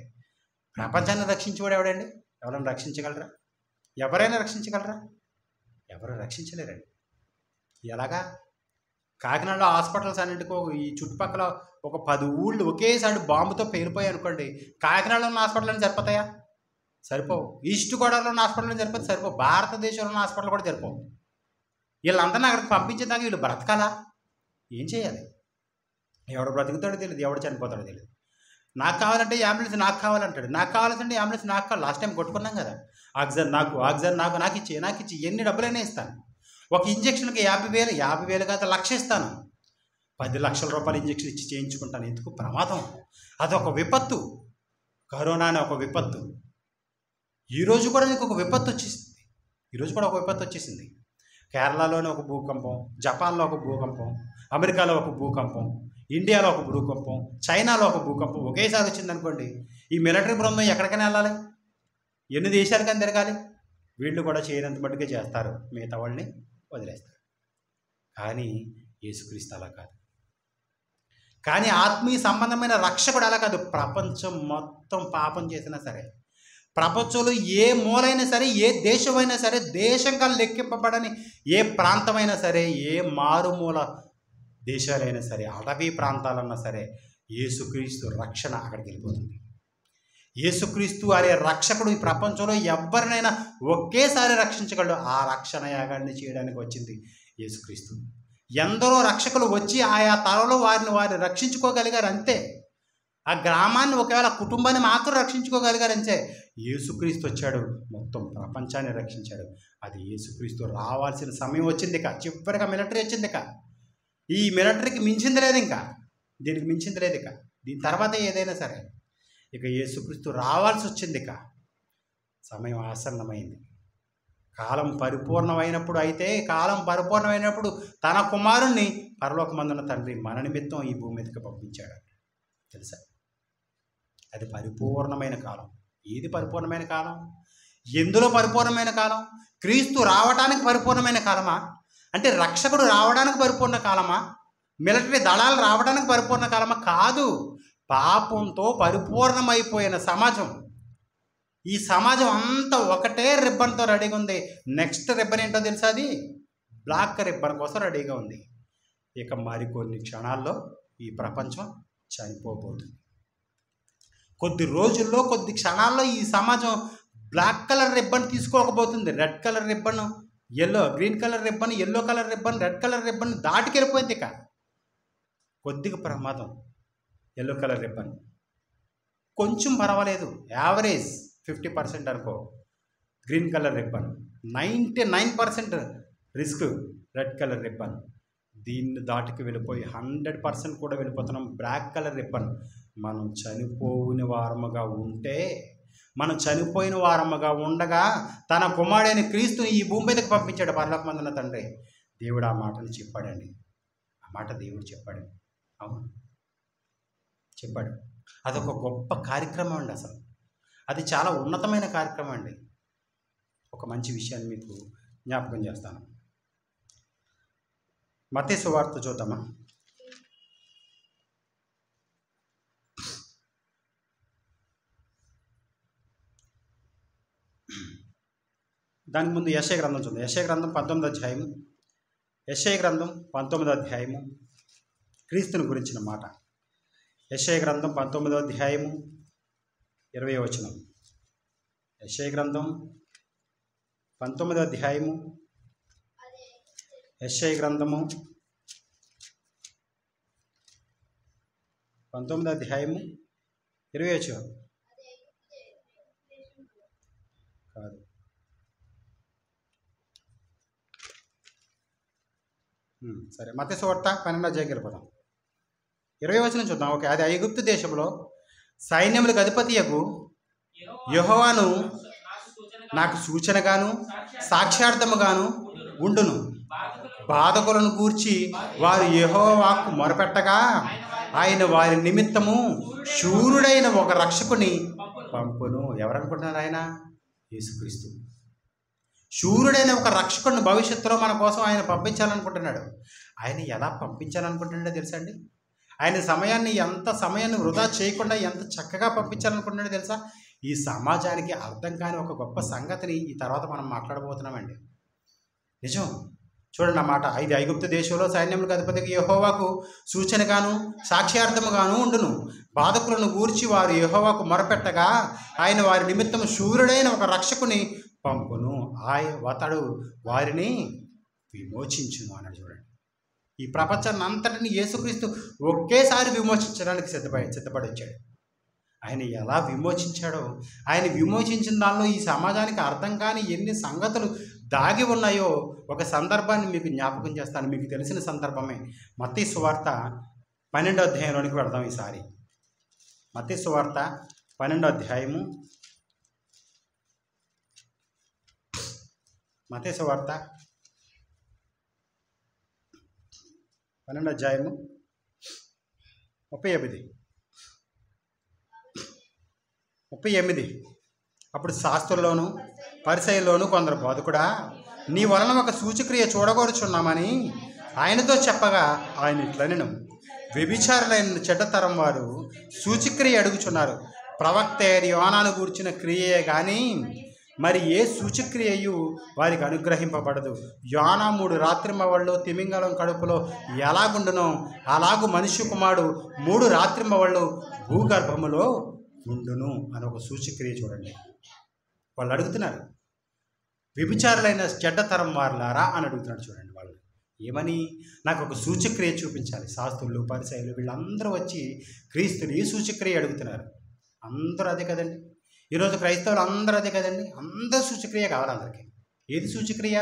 ప్రపంచాన్ని రక్షించేవాడు ఎవడండి? ఎవరైనా రక్షించగలరా? ఎవరైనా రక్షించగలరా? ఎవరు రక్షించలేరండి. ఎలాగా? కాకినాడలో హాస్పిటల్స్ అన్నింటికీ ఈ చుట్టుపక్కల ఒక 10 ఊళ్ళు ఒకేసారి బాంబుతో పేలిపోయాయి అనుకోండి, కాకినాడలో ఉన్న హాస్పిటల్ సరిపోతాయా? సరిపోవు. ఈస్ట్ గోదావరిలో ఉన్న హాస్పిటల్ సరిపోతే సరిపోవు. భారతదేశంలో ఉన్న హాస్పిటల్ కూడా సరిపోవు. వీళ్ళందరినీ అక్కడికి పంపించేదాకా వీళ్ళు బ్రతకాలా? ఏం చేయాలి? ఎవడు బ్రతుకుతాడో తెలియదు, ఎవడు చనిపోతాడో తెలియదు. నాకు కావాలంటే అంబులెన్స్ నాకు కావాలంటాడు, నాకు కావాల్సింటే అంబులెన్స్ నాకు కావాలి. లాస్ట్ టైం కొట్టుకున్నాం కదా, ఆక్సిజన్ నాకు ఇచ్చి ఎన్ని డబ్బులైనా ఇస్తాను. ఒక ఇంజక్షన్కి 50,000 కాదు 1,00,000 ఇస్తాను. 10 లక్షల రూపాయల ఇంజక్షన్ ఇచ్చి చేయించుకుంటాను. ఎందుకు? ప్రమాదం. అదొక విపత్తు. కరోనా అనే ఒక విపత్తు. ఈరోజు కూడా నీకు ఒక విపత్తు వచ్చేసింది. కేరళలోనే ఒక భూకంపం, జపాన్లో ఒక భూకంపం, అమెరికాలో ఒక భూకంపం, ఇండియాలో ఒక భూకంపం, చైనాలో ఒక భూకంపం ఒకేసారి వచ్చిందనుకోండి, ఈ మిలిటరీ బృందం ఎక్కడికైనా వెళ్ళాలి? ఎన్ని దేశాలకైనా తిరగాలి? వీళ్ళు కూడా చేయనంత మట్టుకే చేస్తారు, మిగతా వాళ్ళని వదిలేస్తారు. కానీ యేసుక్రీస్తు అలా కాదు. కానీ ఆత్మీయ సంబంధమైన రక్షకుడు అలా కాదు. ప్రపంచం మొత్తం పాపం చేసినా సరే, ప్రపంచంలో ఏ మూలైనా సరే, ఏ దేశమైనా సరే, దేశంగా లెక్కింపబడని ఏ ప్రాంతమైనా సరే, ఏ మారుమూల దేశాలైనా సరే, అడవి ప్రాంతాలన్నా సరే, యేసుక్రీస్తు రక్షణ అక్కడికి వెళ్ళిపోతుంది. యేసుక్రీస్తు అనే రక్షకుడు ఈ ప్రపంచంలో ఎవరినైనా ఒకేసారి రక్షించగలడు. ఆ రక్షణ యాగాన్ని చేయడానికి వచ్చింది యేసుక్రీస్తు. ఎందరో రక్షకులు వచ్చి ఆయా తరంలో వారిని రక్షించుకోగలిగారు అంతే. ఆ గ్రామాన్ని ఒకవేళ కుటుంబాన్ని మాత్రం రక్షించుకోగలిగారు అంతే. యేసుక్రీస్తు వచ్చాడు, మొత్తం ప్రపంచాన్ని రక్షించాడు. అది యేసుక్రీస్తు రావాల్సిన సమయం వచ్చింది. చివరిగా మిలిటరీ వచ్చింది. ఈ మిలిటరీకి మించింది లేదు, ఇంకా దీనికి మించింది లేదు. దీని తర్వాత ఏదైనా సరే ఇక యేసుక్రీస్తు రావాల్సి వచ్చింది. సమయం ఆసన్నమైంది. కాలం పరిపూర్ణమైనప్పుడు తన కుమారుణ్ణి పరలోకమందున్న తండ్రి మన నిమిత్తం ఈ భూమి మీదకి పంపించాడు. తెలుసా? అది పరిపూర్ణమైన కాలం. ఏది పరిపూర్ణమైన కాలం? ఎందులో పరిపూర్ణమైన కాలం? క్రీస్తు రావడానికి పరిపూర్ణమైన కాలమా? అంటే రక్షకుడు రావడానికి పరిపూర్ణ కాలమా? మిలిటరీ దళాలు రావడానికి పరిపూర్ణ కాలమా? కాదు. పాపంతో పరిపూర్ణమైపోయిన సమాజం. ఈ సమాజం అంతా ఒకటే రిబ్బన్తో రెడీగా ఉంది. నెక్స్ట్ రిబ్బన్ ఏంటో తెలుసా? అది బ్లాక్ రిబ్బన్ కోసం రెడీగా ఉంది. ఇక మరికొన్ని క్షణాల్లో ఈ ప్రపంచం చనిపోబోతుంది. కొద్ది రోజుల్లో, కొద్ది క్షణాల్లో ఈ సమాజం బ్లాక్ కలర్ రిబ్బన్ తీసుకోకపోతుంది. Red colour ribbon, green colour ribbon, yellow colour ribbon, red colour ribbon దాటికెళ్ళిపోయింది. కొద్దిగా ప్రమాదం. ఎల్లో కలర్ రిబ్బన్ కొంచెం పర్వాలేదు, యావరేజ్ 50% అనుకో. Green colour ribbon 99% risk. Red colour ribbon దీన్ని దాటికి వెళ్ళిపోయి 100% కూడా వెళ్ళిపోతున్నాం. Black colour ribbon. మనం చనిపోయిన వారముగా ఉండగా తన కుమారుడైన క్రీస్తుని ఈ భూమి మీదకి పంపించాడు పరలోకమందున్న తండ్రి. దేవుడు ఆ మాటను చెప్పాడండి. ఆ మాట దేవుడు చెప్పాడు. అవును, చెప్పాడు. అదొక గొప్ప కార్యక్రమం అండి. అసలు అది చాలా ఉన్నతమైన కార్యక్రమం అండి. ఒక మంచి విషయాన్ని మీకు జ్ఞాపకం చేస్తాను. మత్తయి సువార్త చూద్దామా? దానికి ముందు యెషయా గ్రంథం చూద్దాం. యెషయా గ్రంథం 19వ అధ్యాయము. యెషయా గ్రంథం 19వ అధ్యాయము క్రీస్తుని గురించిన మాట. యెషయా గ్రంథం 19వ అధ్యాయము 20వ వచనం. యెషయా గ్రంథం 19వ అధ్యాయము, యెషయా గ్రంథము 19వ అధ్యాయము 20వ వచనం కాదు, సరే మత్తయి సువార్త 12వ అధ్యాయంకి వెళ్ళిపోతాం. 20వ వచనం చూద్దాం. ఓకే. అది ఐగుప్తు దేశంలో సైన్యములకు అధిపతియగు యెహోవాను నాకు సూచనగాను సాక్ష్యార్థముగాను ఉండును. బాధకులను గూర్చి వారు యెహోవా వాక్కు మొరపెట్టగా ఆయన వారి నిమిత్తము శూరుడైన ఒక రక్షకుని పంపును. ఎవరనుకుంటున్నారు ఆయన? యేసుక్రీస్తు. శూరుడైన ఒక రక్షకుడిని భవిష్యత్తులో మన కోసం ఆయన పంపించాలనుకుంటున్నాడు. ఆయన ఎలా పంపించాలనుకుంటున్నాడో తెలుసా అండి? ఆయన ఎంత సమయాన్ని వృధా చేయకుండా ఎంత చక్కగా పంపించాలనుకుంటున్నాడో తెలుసా? ఈ సమాజానికి అర్థం కాని ఒక గొప్ప సంగతిని ఈ తర్వాత మనం మాట్లాడబోతున్నామండి. నిజం. చూడండి అన్నమాట. 5 ఐగుప్తు దేశంలో సైన్యములకు అధిపతికి యెహోవాకు సూచనగాను సాక్ష్యార్థముగాను ఉండును. బాధకులను గూర్చి వారు యెహోవాకు మొరపెట్టగా ఆయన వారి నిమిత్తం శూరుడైన ఒక రక్షకుని పంపును. అతడు వారిని విమోచించును అన్నాడు. చూడండి, ఈ ప్రపంచాన్ని అంతటిని యేసుక్రీస్తు ఒకేసారి విమోచించడానికి సిద్ధపడి వచ్చాడు. ఆయన ఎలా విమోచించాడో, ఆయన విమోచించిన దానిలో ఈ సమాజానికి అర్థం కాని ఎన్ని సంగతులు దాగి ఉన్నాయో ఒక సందర్భాన్ని మీకు జ్ఞాపకం చేస్తాను. మీకు తెలిసిన సందర్భమే. మత్తయి సువార్త 12వ అధ్యాయంలోనికి వెళదాం ఈసారి. మత్తయి సువార్త 12వ అధ్యాయము. మత్తయి సువార్త 12వ అధ్యాయము 38. అప్పుడు శాస్త్రుల్లోను పరిసయ్యుల్లోను కొందరు, బోధకుడా, నీ వలన ఒక సూచక్రియ చూడగోరుచున్నామని ఆయనతో చెప్పగా ఆయన ఇట్లనెను, వ్యభిచారులైన చెడ్డతరం వారు సూచక్రియ అడుగుచున్నారు. ప్రవక్త యోనాను గూర్చిన క్రియే కానీ మరి ఏ సూచక్రియయు వారికి అనుగ్రహింపబడదు. యోనా 3 రాత్రింబవళ్ళు తిమింగలం కడుపులో ఎలాగుండునో అలాగు మనుష్య కుమారుడు 3 రాత్రింబవళ్ళు భూగర్భములో ఉండును అని ఒక సూచక్రియ. చూడండి, వాళ్ళు అడుగుతున్నారు, వ్యభిచారులైన చెడ్డతరం వారులారా అని అడుగుతున్నాడు. చూడండి, వాళ్ళు ఏమని? నాకు ఒక సూచక్రియ చూపించాలి. శాస్త్రులు పరిసయ్యులు వీళ్ళందరూ వచ్చి క్రీస్తుని ఈ సూచక్రియ అడుగుతున్నారు. అందరూ అదే కదండి. ఈరోజు క్రైస్తవులు అందరూ అదే కదండి. అందరూ సూచక్రియ కావాలి అందరికీ. ఏది సూచక్రియ?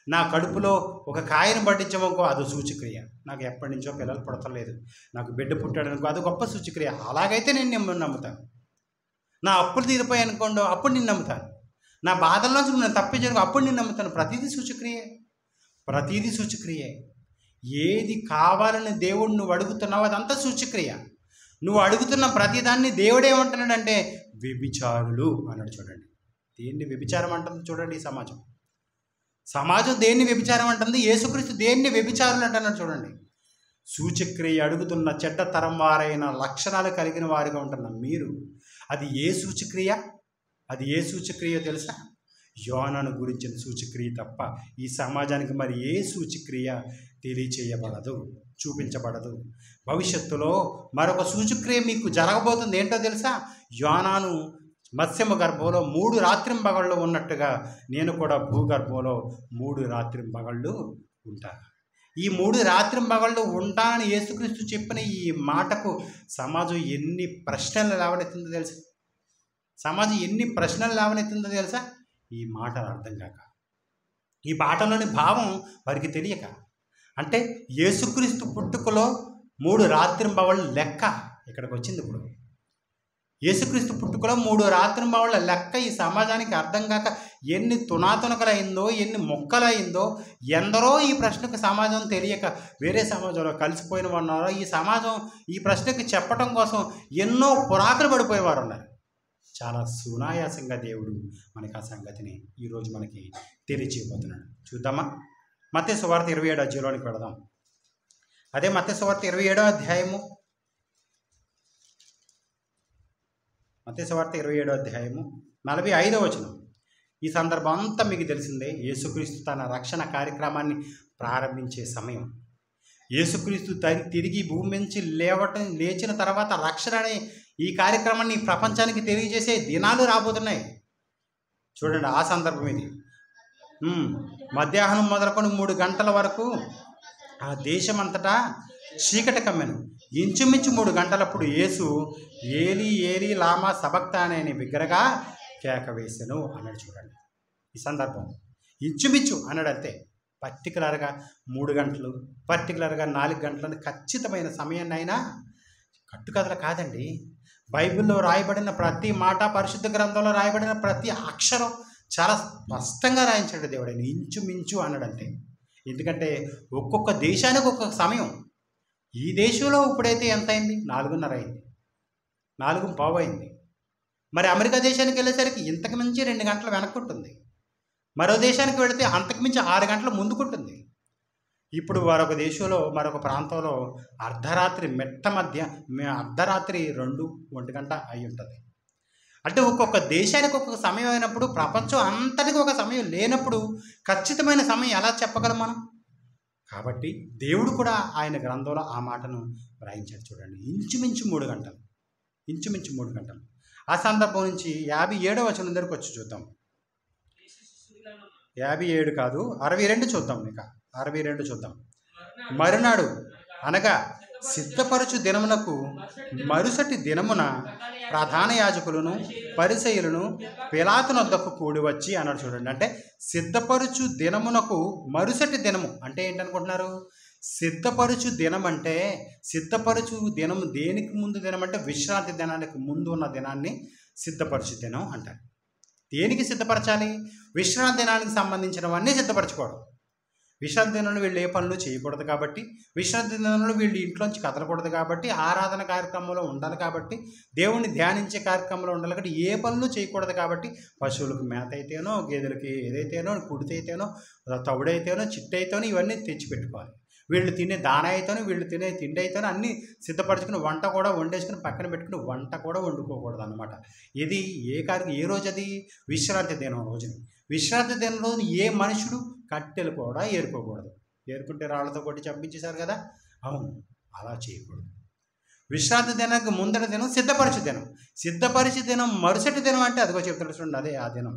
నా కడుపులో ఒక కాయను పట్టించమనుకో, అదో సూచక్రియ. నాకు ఎప్పటి నుంచో పిల్లలు పుడతలేదు, నాకు బిడ్డ పుట్టాడు అనుకో, అది గొప్ప సూచక్రియ. అలాగైతే నేను నమ్ముతాను. నా అప్పులు తీరిపోయాయి అనుకోండి, అప్పుడు నేను నమ్ముతాను. నా బాధల్లోంచి నేను తప్పించను, అప్పుడు నేను నమ్ముతాను. ప్రతిదీ సూచక్రియే. ఏది కావాలని దేవుడు నువ్వు అడుగుతున్నావు అదంతా సూచక్రియ. నువ్వు అడుగుతున్న ప్రతిదాన్ని దేవుడు ఏమంటున్నాడంటే వ్యభిచారులు అన్నాడు. చూడండి, దేన్ని వ్యభిచారం అంటుంది? చూడండి, ఈ సమాజం దేన్ని వ్యభిచారం అంటుంది? యేసుక్రీస్తు దేన్ని వ్యభిచారులు అంటున్నాడు. చూడండి, సూచక్రియ అడుగుతున్న చెడ్డ తరం వారైన లక్షణాలు కలిగిన వారిగా ఉంటున్న మీరు, అది ఏ సూచక్రియ తెలుసా? యోనాను గురించిన సూచక్రియ తప్ప ఈ సమాజానికి మరి ఏ సూచక్రియ తెలియచేయబడదు, చూపించబడదు. భవిష్యత్తులో మరొక సూచక్రియ మీకు జరగబోతుంది. ఏంటో తెలుసా? యోనాను మత్స్యము గర్భంలో 3 రాత్రింబగళ్ళు ఉన్నట్టుగా నేను కూడా భూగర్భంలో 3 రాత్రింబగళ్ళు ఉంటాను. ఈ 3 రాత్రింబగళ్ళు ఉంటానని యేసుక్రీస్తు చెప్పిన ఈ మాటకు సమాజం ఎన్ని ప్రశ్నలు లేవనెత్తిందో తెలుసా? ఈ మాటలు అర్థం కాక, ఈ పాటలోని భావం వారికి తెలియక. అంటే యేసుక్రీస్తు పుట్టుకలో 3 రాత్రింబవళ్ళ లెక్క ఇక్కడికి వచ్చింది. ఇప్పుడు యేసుక్రీస్తు పుట్టుకలో 3 రాత్రింబవళ్ళ లెక్క ఈ సమాజానికి అర్థం కాక ఎన్ని తునాతునకలైందో, ఎన్ని మొక్కలైందో, ఎందరో ఈ ప్రశ్నకు సమాజం తెలియక వేరే సమాజంలో కలిసిపోయిన ఉన్నారో, ఈ సమాజం ఈ ప్రశ్నకు చెప్పడం కోసం ఎన్నో పురాకులు పడిపోయేవారు ఉన్నారు. చాలా సునాయాసంగా దేవుడు మనకి ఆ సంగతిని ఈరోజు మనకి తెలియచేయబోతున్నాడు. చూద్దామా? మత్తయి సువార్త 27వ అధ్యాయంలోనికి వెళదాం. అదే మత్తయి సువార్త 27వ అధ్యాయము. మత్తయి సువార్త 27వ అధ్యాయము 45వ వచనం. ఈ సందర్భం అంతా మీకు తెలిసిందే. యేసుక్రీస్తు తన రక్షణ కార్యక్రమాన్ని ప్రారంభించే సమయం. యేసుక్రీస్తు తిరిగి భూమి నుంచి లేచిన తర్వాత రక్షణ అనే ఈ కార్యక్రమాన్ని ప్రపంచానికి తెలియజేసే దినాలు రాబోతున్నాయి. చూడండి, ఆ సందర్భం ఇది. మధ్యాహ్నం మొదలుకొని 3 గంటల వరకు ఆ దేశమంతటా చీకటి కమ్మెను. ఇంచుమించు 3 గంటలప్పుడు యేసు ఏలీ ఏలీ లామా సబక్తాని అని బిగ్గరగా కేక వేసెను అన్నాడు. చూడండి, ఈ సందర్భం ఇంచుమించు అన్నాడు అంతే. పర్టికులర్గా 3 గంటలు, పర్టికులర్గా 4 గంటలని ఖచ్చితమైన సమయాన్ని అయినా కట్టుకథలు కాదండి. బైబిల్లో రాయబడిన ప్రతి మాట, పరిశుద్ధ గ్రంథంలో రాయబడిన ప్రతి అక్షరం చాలా స్పష్టంగా రాయించాడు దేవుడు. ఆయన ఇంచుమించు అన్నాడంతే. ఎందుకంటే ఒక్కొక్క దేశానికి ఒక్కొక్క సమయం. ఈ దేశంలో ఇప్పుడైతే ఎంత అయింది? 4:30 అయింది, 4:15 అయింది. మరి అమెరికా దేశానికి వెళ్ళేసరికి ఇంతకు మించి 2 గంటలు వెనక్కుంటుంది. మరో దేశానికి వెళితే అంతకు మించి 6 గంటలు ముందుకుంటుంది. ఇప్పుడు మరొక దేశంలో మరొక ప్రాంతంలో అర్ధరాత్రి అర్ధరాత్రి 2-1 గంట అయి ఉంటుంది. అంటే ఒక్కొక్క దేశానికి ఒక్కొక్క సమయం అయినప్పుడు, ప్రపంచం అంతటికి ఒక సమయం లేనప్పుడు ఖచ్చితమైన సమయం ఎలా చెప్పగలం మనం? కాబట్టి దేవుడు కూడా ఆయన గ్రంథంలో ఆ మాటను వ్రాయించాడు. చూడండి, ఇంచుమించు 3 గంటలు, ఇంచుమించు 3 గంటలు. ఆ సందర్భం నుంచి 57వ వచనం దగ్గరకు వచ్చి చూద్దాం. 57 కాదు, 62 చూద్దాం. ఇక 62 చూద్దాం. మరునాడు అనగా సిద్ధపరచు దినమునకు మరుసటి దినమున ప్రధాన యాజకులను పరిసయ్యులను పిలాతునొద్దకు కూడి వచ్చి అన్నాడు. చూడండి, అంటే సిద్ధపరచు దినమునకు మరుసటి దినము అంటే ఏంటనుకుంటున్నారు? సిద్ధపరచు దినం అంటే, సిద్ధపరచు దినం దేనికి ముందు దినం అంటే విశ్రాంతి దినానికి ముందు ఉన్న దినాన్ని సిద్ధపరచు దినం అంటారు. దేనికి సిద్ధపరచాలి? విశ్రాంతి దినానికి సంబంధించినవన్నీ సిద్ధపరచుకోవడం. విశ్రాంతి దినంలో వీళ్ళు ఏ పనులు చేయకూడదు కాబట్టి, విశ్రాంతి దినంలో వీళ్ళు ఇంట్లోంచి కదలకూడదు కాబట్టి, ఆరాధన కార్యక్రమంలో ఉండాలి కాబట్టి, దేవుణ్ణి ధ్యానించే కార్యక్రమంలో ఉండాలి కాబట్టి, ఏ పనులు చేయకూడదు కాబట్టి, పశువులకు మేత అయితేనో, గేదెలకి ఏదైతేనో, కుడితైతేనో, తవుడైతేనో, చిట్టయితేనో ఇవన్నీ తెచ్చిపెట్టుకోవాలి. వీళ్ళు తినే దాన అయితేనో, వీళ్ళు తినే తిండి అయితేనో అన్నీ సిద్ధపరచుకుని వంట కూడా వండేసుకుని పక్కన పెట్టుకుని వంట కూడా వండుకోకూడదు అనమాట. ఇది ఏ రోజు? అది విశ్రాంతి దినం రోజుని. విశ్రాంతి దినం రోజున ఏ మనుషుడు కట్టెలు కూడా ఏరుకోకూడదు. ఏరుకుంటే రాళ్లతో కొట్టి చంపించేశారు కదా. అవును, అలా చేయకూడదు. విశ్రాంతి దినానికి ముందటి దినం సిద్ధపరచు దినం. సిద్ధపరిచి దినం మరుసటి దినం అంటే అదిగో చెప్తాడు చూడండి, అదే ఆ దినం.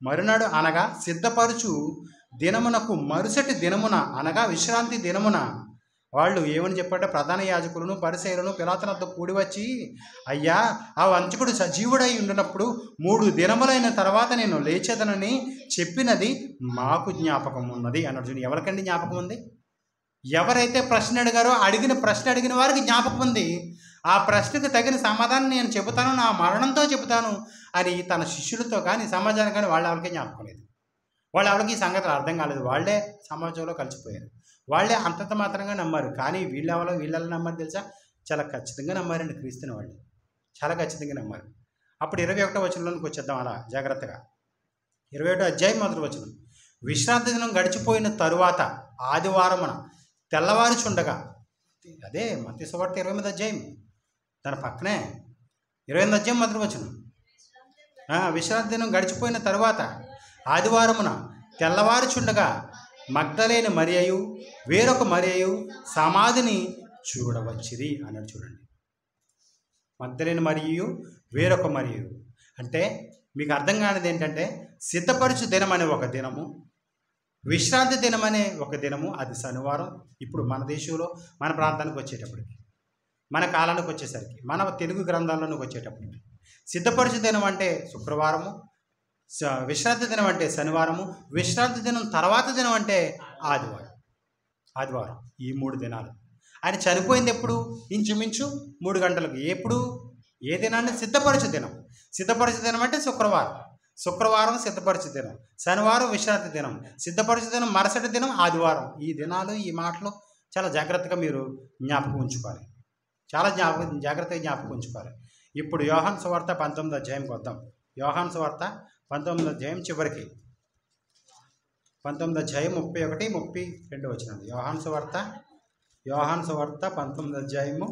మరునాడు అనగా సిద్ధపరచు దినమునకు మరుసటి దినమున అనగా విశ్రాంతి దినమున వాళ్ళు ఏమని చెప్పారంటే, ప్రధాన యాజకులను పరిసయ్యులను పిలాతునొద్ద కూడి వచ్చి, అయ్యా, ఆ వంచకుడు సజీవుడై ఉండినప్పుడు 3 దినములైన తర్వాత నేను లేచేదనని చెప్పినది మాకు జ్ఞాపకం ఉన్నది అన్నాడు. ఎవరికండి జ్ఞాపకం ఉంది? ఎవరైతే ప్రశ్న అడిగారో ప్రశ్న అడిగిన వారికి జ్ఞాపకం ఉంది. ఆ ప్రశ్నకు తగిన సమాధానం నేను చెబుతాను, నా మరణంతో చెబుతాను అని తన శిష్యులతో కానీ సమాజానికి కానీ వాళ్ళకి జ్ఞాపకం లేదు. వాళ్ళకి ఈ సంగతులు అర్థం కాలేదు. వాళ్ళే సమాజంలో కలిసిపోయారు. వాళ్ళే అంతంత మాత్రంగా నమ్మారు. కానీ వీళ్ళెలా నమ్మారు తెలుసా? చాలా ఖచ్చితంగా నమ్మారండి క్రీస్తుని. వాళ్ళు చాలా ఖచ్చితంగా నమ్మారు. అప్పుడు 21వ వచనంలోనికి వచ్చేద్దాం అలా జాగ్రత్తగా. 21వ అధ్యాయం 1వ వచనం. విశ్రాంతి దినం గడిచిపోయిన తరువాత ఆదివారమున తెల్లవారుచుండగా, అదే మత్తయి సువార్త 28వ అధ్యాయం, దాని పక్కనే 28వ అధ్యాయం 1వ వచనం. విశ్రాంతి దినం గడిచిపోయిన తరువాత ఆదివారమున తెల్లవారుచుండగా మగ్దలేని మరియయు వేరొక మరియయు సమాధిని చూడవచ్చిరి అన్నాడు. చూడండి, మగ్దలేని మరియయు వేరొక మరియయు అంటే మీకు అర్థం కానిది ఏంటంటే, సిద్ధపరచు దినం అనే ఒక దినము, విశ్రాంతి దినం అనే ఒక దినము, అది శనివారం. ఇప్పుడు మన దేశంలో మన ప్రాంతానికి వచ్చేటప్పటికి, మన కాలానికి వచ్చేసరికి, మన తెలుగు గ్రంథాల్లోనికి వచ్చేటప్పటికి సిద్ధపరచు దినం అంటే శుక్రవారము, విశ్రాంతి దినం అంటే శనివారము, విశ్రాంతి దినం తర్వాత దినం అంటే ఆదివారం. ఈ 3 దినాలు. ఆయన చనిపోయింది ఎప్పుడు? ఇంచుమించు 3 గంటలకు. ఎప్పుడు? ఏ దినాన్ని? సిద్ధపరచు దినం. సిద్ధపరచు దినం అంటే శుక్రవారం సిద్ధపరచు దినం, శనివారం విశ్రాంతి దినం, సిద్ధపరచు దినం మరుసటి దినం ఆదివారం. ఈ దినాలు, ఈ మాటలు చాలా జాగ్రత్తగా మీరు జ్ఞాపకం ఉంచుకోవాలి. చాలా జాగ్రత్తగా జ్ఞాపకం ఉంచుకోవాలి. ఇప్పుడు యోహాను సువార్త 19వ అధ్యాయంకి వద్దాం. యోహాను సువార్త 19వ అధ్యాయం చివరికి, 19వ అధ్యాయం 31-32 వచనాలు. యోహాను సువార్త 19వ అధ్యాయము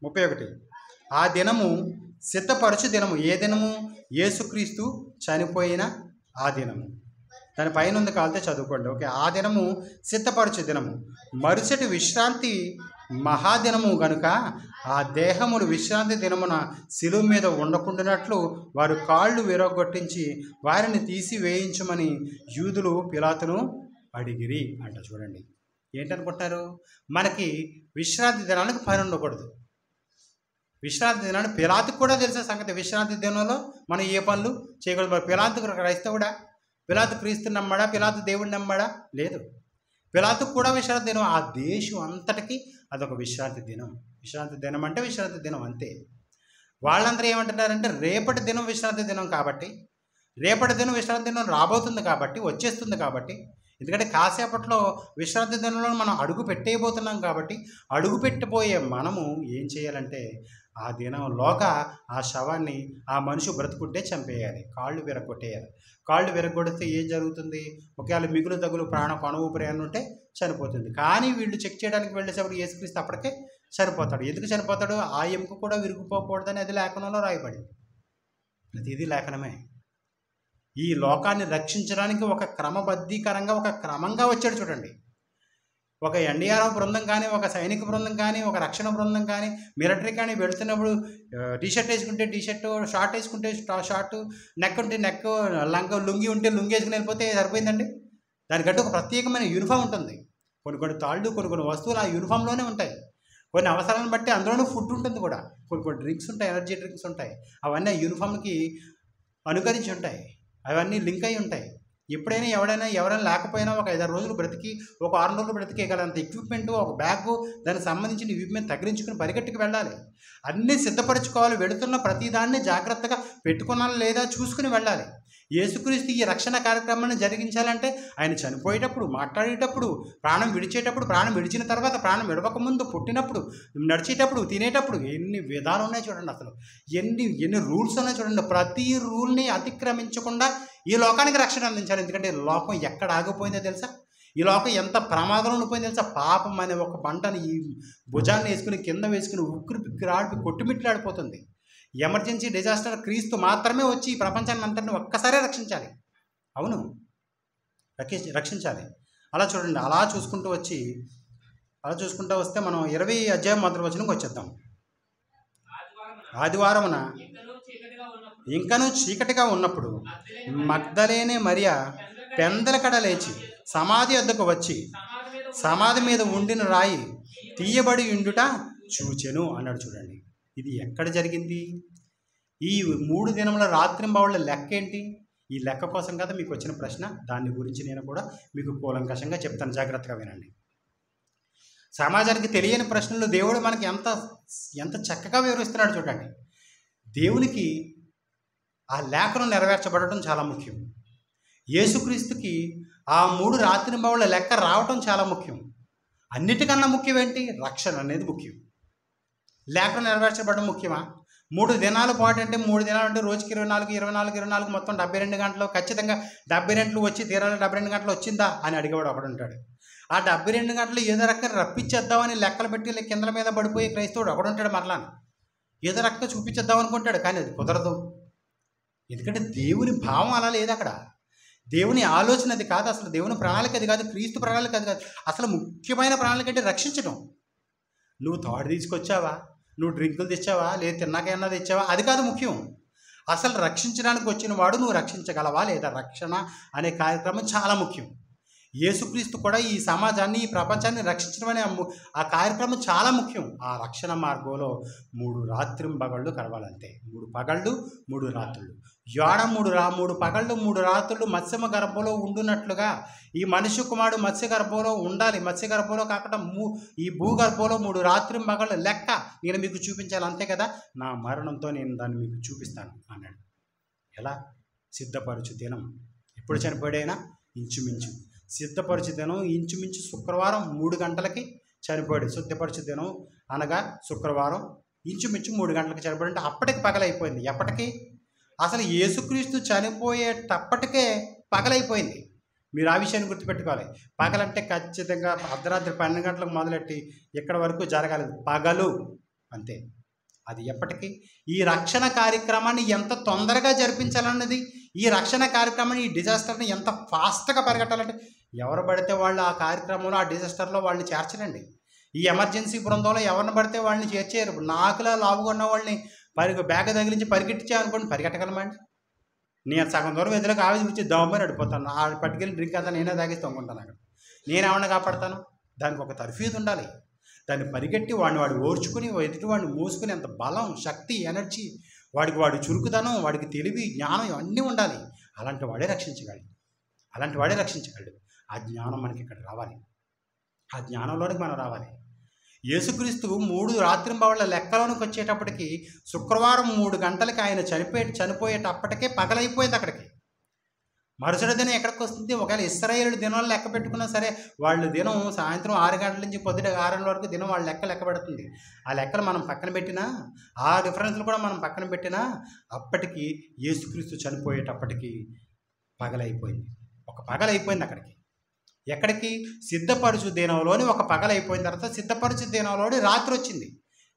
31. ఆ దినము సిద్ధపరచు దినము. ఏ దినము? యేసుక్రీస్తు చనిపోయిన ఆ దినము. దాని పైన ఉంది, కాలితే చదువుకోండి. ఓకే, ఆ దినము సిద్ధపరచు దినము. మరుసటి విశ్రాంతి మహాదినము గనుక ఆ దేహములు విశ్రాంతి దినమున శిలువ మీద ఉండకుండానట్లు వారు కాళ్ళు విరగొట్టించి వారిని తీసి వేయించమని యూదులు పిలాతును అడిగిరి అంట. చూడండి, ఏంటనుకుంటున్నారు? మనకి విశ్రాంతి దినానికి పని ఉండకూడదు. విశ్రాంతి దినాన్ని పిలాతుకు కూడా తెలిసిన సంగతి. విశ్రాంతి దినంలో మనం ఏ పనులు చేయకూడదు. మరి పిలాతు క్రైస్తవుడా? పిలాతు క్రీస్తుని నమ్మాడా? పిలాతు దేవుడిని నమ్మాడా? లేదు. పిలాతుకు కూడా విశ్రాంతి దినం. ఆ దేశం అంతటికి అదొక విశ్రాంతి దినం. విశ్రాంతి దినం అంటే విశ్రాంతి దినం అంతే. వాళ్ళందరూ ఏమంటున్నారంటే, రేపటి దినం విశ్రాంతి దినం కాబట్టి, రేపటి దినం విశ్రాంతి దినం రాబోతుంది కాబట్టి, వచ్చేస్తుంది కాబట్టి, ఎందుకంటే కాసేపట్లో విశ్రాంతి దినంలో మనం అడుగు పెట్టేయబోతున్నాం కాబట్టి అడుగు పెట్టబోయే మనము ఏం చేయాలంటే ఆ దినంలోగా ఆ శవాన్ని ఆ మనిషి బ్రతుకుంటే చంపేయాలి, కాళ్ళు విరగొట్టేయాలి. కాళ్ళు విరగొడితే ఏం జరుగుతుంది? ఒకవేళ మిగులు తగులు ప్రాణ ఊపిరి ఉంటే చనిపోతుంది. కానీ వీళ్ళు చెక్ చేయడానికి వెళ్ళేసరికి యేసుక్రీస్తు అప్పటికే చనిపోతాడు. ఎందుకు చనిపోతాడు? ఆ ఎముక కూడా విరిగిపోకూడదని అది లేఖనంలో రాయబడింది. ప్రతిదీ లేఖనమే. ఈ లోకాన్ని రక్షించడానికి ఒక క్రమబద్ధీకరంగా ఒక క్రమంగా వచ్చాడు చూడండి. ఒక ఎన్డీఆర్ఎఫ్ బృందం కానీ, ఒక సైనిక బృందం కానీ, ఒక రక్షణ బృందం కానీ, మిలిటరీ కానీ వెళుతున్నప్పుడు టీషర్ట్ వేసుకుంటే టీషర్టు, షార్ట్ వేసుకుంటే షార్టు, నెక్ ఉంటే నెక్, లుంగి ఉంటే లుంగి వేసుకుని వెళ్ళిపోతే సరిపోయిందండి. దానికంటే ఒక ప్రత్యేకమైన యూనిఫామ్ ఉంటుంది. కొన్ని తాళ్ళు, కొన్ని వస్తువులు ఆ యూనిఫామ్లోనే ఉంటాయి. కొన్ని అవసరాలను బట్టి అందులోనూ ఫుడ్ ఉంటుంది కూడా. కొన్ని డ్రింక్స్ ఉంటాయి, ఎనర్జీ డ్రింక్స్ ఉంటాయి. అవన్నీ ఆ యూనిఫామ్కి అనుకరించి ఉంటాయి, అవన్నీ లింక్ అయి ఉంటాయి. ఎప్పుడైనా ఎవరైనా లేకపోయినా ఒక 5-6 రోజులు బ్రతికి, ఒక 6 రోజులు బ్రతికేయగలంత ఎక్విప్మెంటు, ఒక బ్యాగు, దానికి సంబంధించిన ఎక్విప్మెంట్ తగిలించుకుని పరిగెట్టుకు వెళ్ళాలి. అన్నీ సిద్ధపరచుకోవాలి. వెళుతున్న ప్రతిదాన్ని జాగ్రత్తగా పెట్టుకున్నా లేదా చూసుకుని వెళ్ళాలి. యేసుక్రీస్తు ఈ రక్షణ కార్యక్రమాన్ని జరిగించాలంటే ఆయన చనిపోయేటప్పుడు, మాట్లాడేటప్పుడు, ప్రాణం విడిచేటప్పుడు, ప్రాణం విడిచిన తర్వాత, ప్రాణం విడవకముందు, పుట్టినప్పుడు, నడిచేటప్పుడు, తినేటప్పుడు ఎన్ని విధాలు ఉన్నాయి చూడండి. అసలు ఎన్ని రూల్స్ ఉన్నాయి చూడండి. ప్రతి రూల్ని అతిక్రమించకుండా ఈ లోకానికి రక్షణ అందించాలి. ఎందుకంటే లోకం ఎక్కడ ఆగిపోయిందో తెలుసా? ఈ లోకం ఎంత ప్రమాదంలో ఉండిపోయిందో తెలుసా? పాపం అనే ఒక పంటని ఈ భుజాన్ని వేసుకుని కింద వేసుకుని ఉక్కిరి పిక్కిరి కొట్టుమిట్లాడిపోతుంది. ఎమర్జెన్సీ డిజాస్టర్ క్రీస్తు మాత్రమే వచ్చి ఈ ప్రపంచాన్ని అంతటిని ఒక్కసారే రక్షించాలి. అవును, రక్షించాలి. అలా చూడండి. అలా చూసుకుంటూ వస్తే మనం 20 అధ్యాయం మొదటి వచనంకి వచ్చేద్దాం. ఆదివారమున ఇంకనూ చీకటిగా ఉన్నప్పుడు మగ్దలేనే మరియ పెందలకడ లేచి సమాధి వద్దకు వచ్చి సమాధి మీద ఉండిన రాయి తీయబడి ఉండుట చూచెను అన్నాడు. చూడండి, ఇది ఎక్కడ జరిగింది? ఈ 3 దినముల రాత్రింబవళ్ళ లెక్క ఏంటి? ఈ లెక్క కోసం కదా మీకు వచ్చిన ప్రశ్న. దాని గురించి నేను కూడా మీకు కూలంకషంగా చెప్తాను, జాగ్రత్తగా వినండి. సమాజానికి తెలియని ప్రశ్నలు దేవుడు మనకి ఎంత చక్కగా వివరిస్తున్నాడు చూడండి. దేవునికి ఆ లేఖను నెరవేర్చబడటం చాలా ముఖ్యం. యేసుక్రీస్తుకి ఆ 3 రాత్రింబవళ్ళ లెక్క రావటం చాలా ముఖ్యం. అన్నిటికన్నా ముఖ్యం ఏంటి? రక్షణ అనేది ముఖ్యం. లేఖను నెరవేర్చబడడం ముఖ్యమా? 3 దినాల పాటు అంటే 3 దినాలు అంటే రోజుకి 24 మొత్తం 72 గంటలు, ఖచ్చితంగా 72 వచ్చి తీరాలి. 72 గంటలు వచ్చిందా అని అడిగేవాడు ఒకడు ఉంటాడు. ఆ 72 గంటలు ఏదో రకంగా రప్పించేద్దామని లెక్కలు పెట్టి కిందల మీద పడిపోయి క్రైస్తవుడు ఒకడు ఉంటాడు. మరలా ఏదో రకంగా చూపించేద్దాం అనుకుంటాడు, కానీ అది కుదరదు. ఎందుకంటే దేవుని భావం అలా లేదు అక్కడ. దేవుని ఆలోచన అది కాదు. అసలు దేవుని ప్రణాళిక అది కాదు. క్రీస్తు ప్రణాళిక అది కాదు. అసలు ముఖ్యమైన ప్రణాళిక అంటే రక్షించడం. నువ్వు తాడు తీసుకొచ్చావా, నువ్వు డ్రింకులు తెచ్చావా, లేదు తిన్నాకైనా తెచ్చావా, అది కాదు ముఖ్యం. అసలు రక్షించడానికి వచ్చిన వాడు నువ్వు రక్షించగలవా లేదా? రక్షణ అనే కార్యక్రమం చాలా ముఖ్యం. యేసుక్రీస్తు కూడా ఈ సమాజాన్ని, ఈ ప్రపంచాన్ని రక్షించడం అనే ఆ కార్యక్రమం చాలా ముఖ్యం. ఆ రక్షణ మార్గంలో 3 రాత్రింబగళ్ళు కలవాలంతే. 3 పగళ్ళు 3 రాత్రులు. యాడ 3 పగళ్ళు 3 రాత్రులు మత్స్యమ గర్భంలో ఉండునట్లుగా ఈ మనిషి కుమారుడు మత్స్య గర్భంలో ఉండాలి. మత్స్య గర్భంలో కాకుండా ఈ భూగర్భంలో 3 రాత్రింబగళ్ళు లెక్క నేను మీకు చూపించాలి, అంతే కదా. నా మరణంతో నేను దాన్ని మీకు చూపిస్తాను అన్నాడు. ఎలా? సిద్ధపరచు దినం. ఎప్పుడు చనిపోయాడైనా? ఇంచుమించు సిద్ధపరచు దినం ఇంచుమించు శుక్రవారం 3 గంటలకి చనిపోయాడు. సిద్ధపరచు దినం అనగా శుక్రవారం ఇంచుమించు 3 గంటలకి చనిపోయాడు. అంటే అప్పటికి పగలైపోయింది. ఎప్పటికీ? అసలు యేసుక్రీస్తు చనిపోయేటప్పటికే పగలైపోయింది. మీరు ఆ విషయాన్ని గుర్తుపెట్టుకోవాలి. పగలంటే ఖచ్చితంగా అర్ధరాత్రి 12 గంటలకు మొదలెట్టి ఇక్కడ వరకు జరగాలి. పగలు అంతే. అది ఎప్పటికీ? ఈ రక్షణ కార్యక్రమాన్ని ఎంత తొందరగా జరిపించాలన్నది, ఈ రక్షణ కార్యక్రమాన్ని, ఈ డిజాస్టర్ని ఎంత ఫాస్ట్గా పరిగెట్టాలంటే ఎవరు పడితే వాళ్ళు ఆ కార్యక్రమంలో, ఆ డిజాస్టర్లో వాళ్ళని చేర్చరండి. ఈ ఎమర్జెన్సీ బృందంలో ఎవరిని పడితే వాళ్ళని చేర్చేయరు. నాకులా లావుగా ఉన్న వాళ్ళని బ్యాగ్ తగిలించి పరిగెట్టించామనుకోండి, పరిగెట్టగలమండి? నేను సగం దూరం ఎదురుగా ఆవిరి వచ్చి దమ్మని అడిపోతాను. ఆ పట్టుకెళ్ళి డ్రింక్ అంతా నేనే తాగేసి తొంగుంటాను. అక్కడ నేనేమన్నా కాపాడతాను? దానికి ఒక తర్ఫీదు ఉండాలి. దాన్ని పరిగెట్టి వాడు ఓర్చుకుని ఎదుటి వాడిని మూసుకుని అంత బలం, శక్తి, ఎనర్జీ, వాడి చురుకుదనం, వాడికి తెలివి, జ్ఞానం ఇవన్నీ ఉండాలి. అలాంటి వాడే రక్షించగలడు. ఆ జ్ఞానం మనకి ఇక్కడ రావాలి. ఆ జ్ఞానంలోనికి మనం రావాలి. యేసుక్రీస్తు 3 రాత్రింబవళ్ళ లెక్కలోనికి వచ్చేటప్పటికి శుక్రవారం 3 గంటలకి ఆయన చనిపోయేటప్పటికే పగలైపోయింది. అక్కడికి మరుసటి దినం ఎక్కడికి వస్తుంది? ఒకవేళ ఇశ్రాయేలు దినాలు లెక్క పెట్టుకున్నా సరే, వాళ్ళు దినం సాయంత్రం 6 గంటల నుంచి పొద్దుట 6 గంటల వరకు దినం వాళ్ళ లెక్క పెడుతుంది. ఆ లెక్కలు మనం పక్కన పెట్టినా, ఆ డిఫరెన్స్లు కూడా మనం పక్కన పెట్టినా, అప్పటికి యేసుక్రీస్తు చనిపోయేటప్పటికి పగలైపోయింది. ఒక పగలైపోయింది అక్కడికి. ఎక్కడికి? సిద్ధపరచు దినంలోని ఒక పగలైపోయిన తర్వాత సిద్ధపరచు దినంలోని రాత్రి వచ్చింది.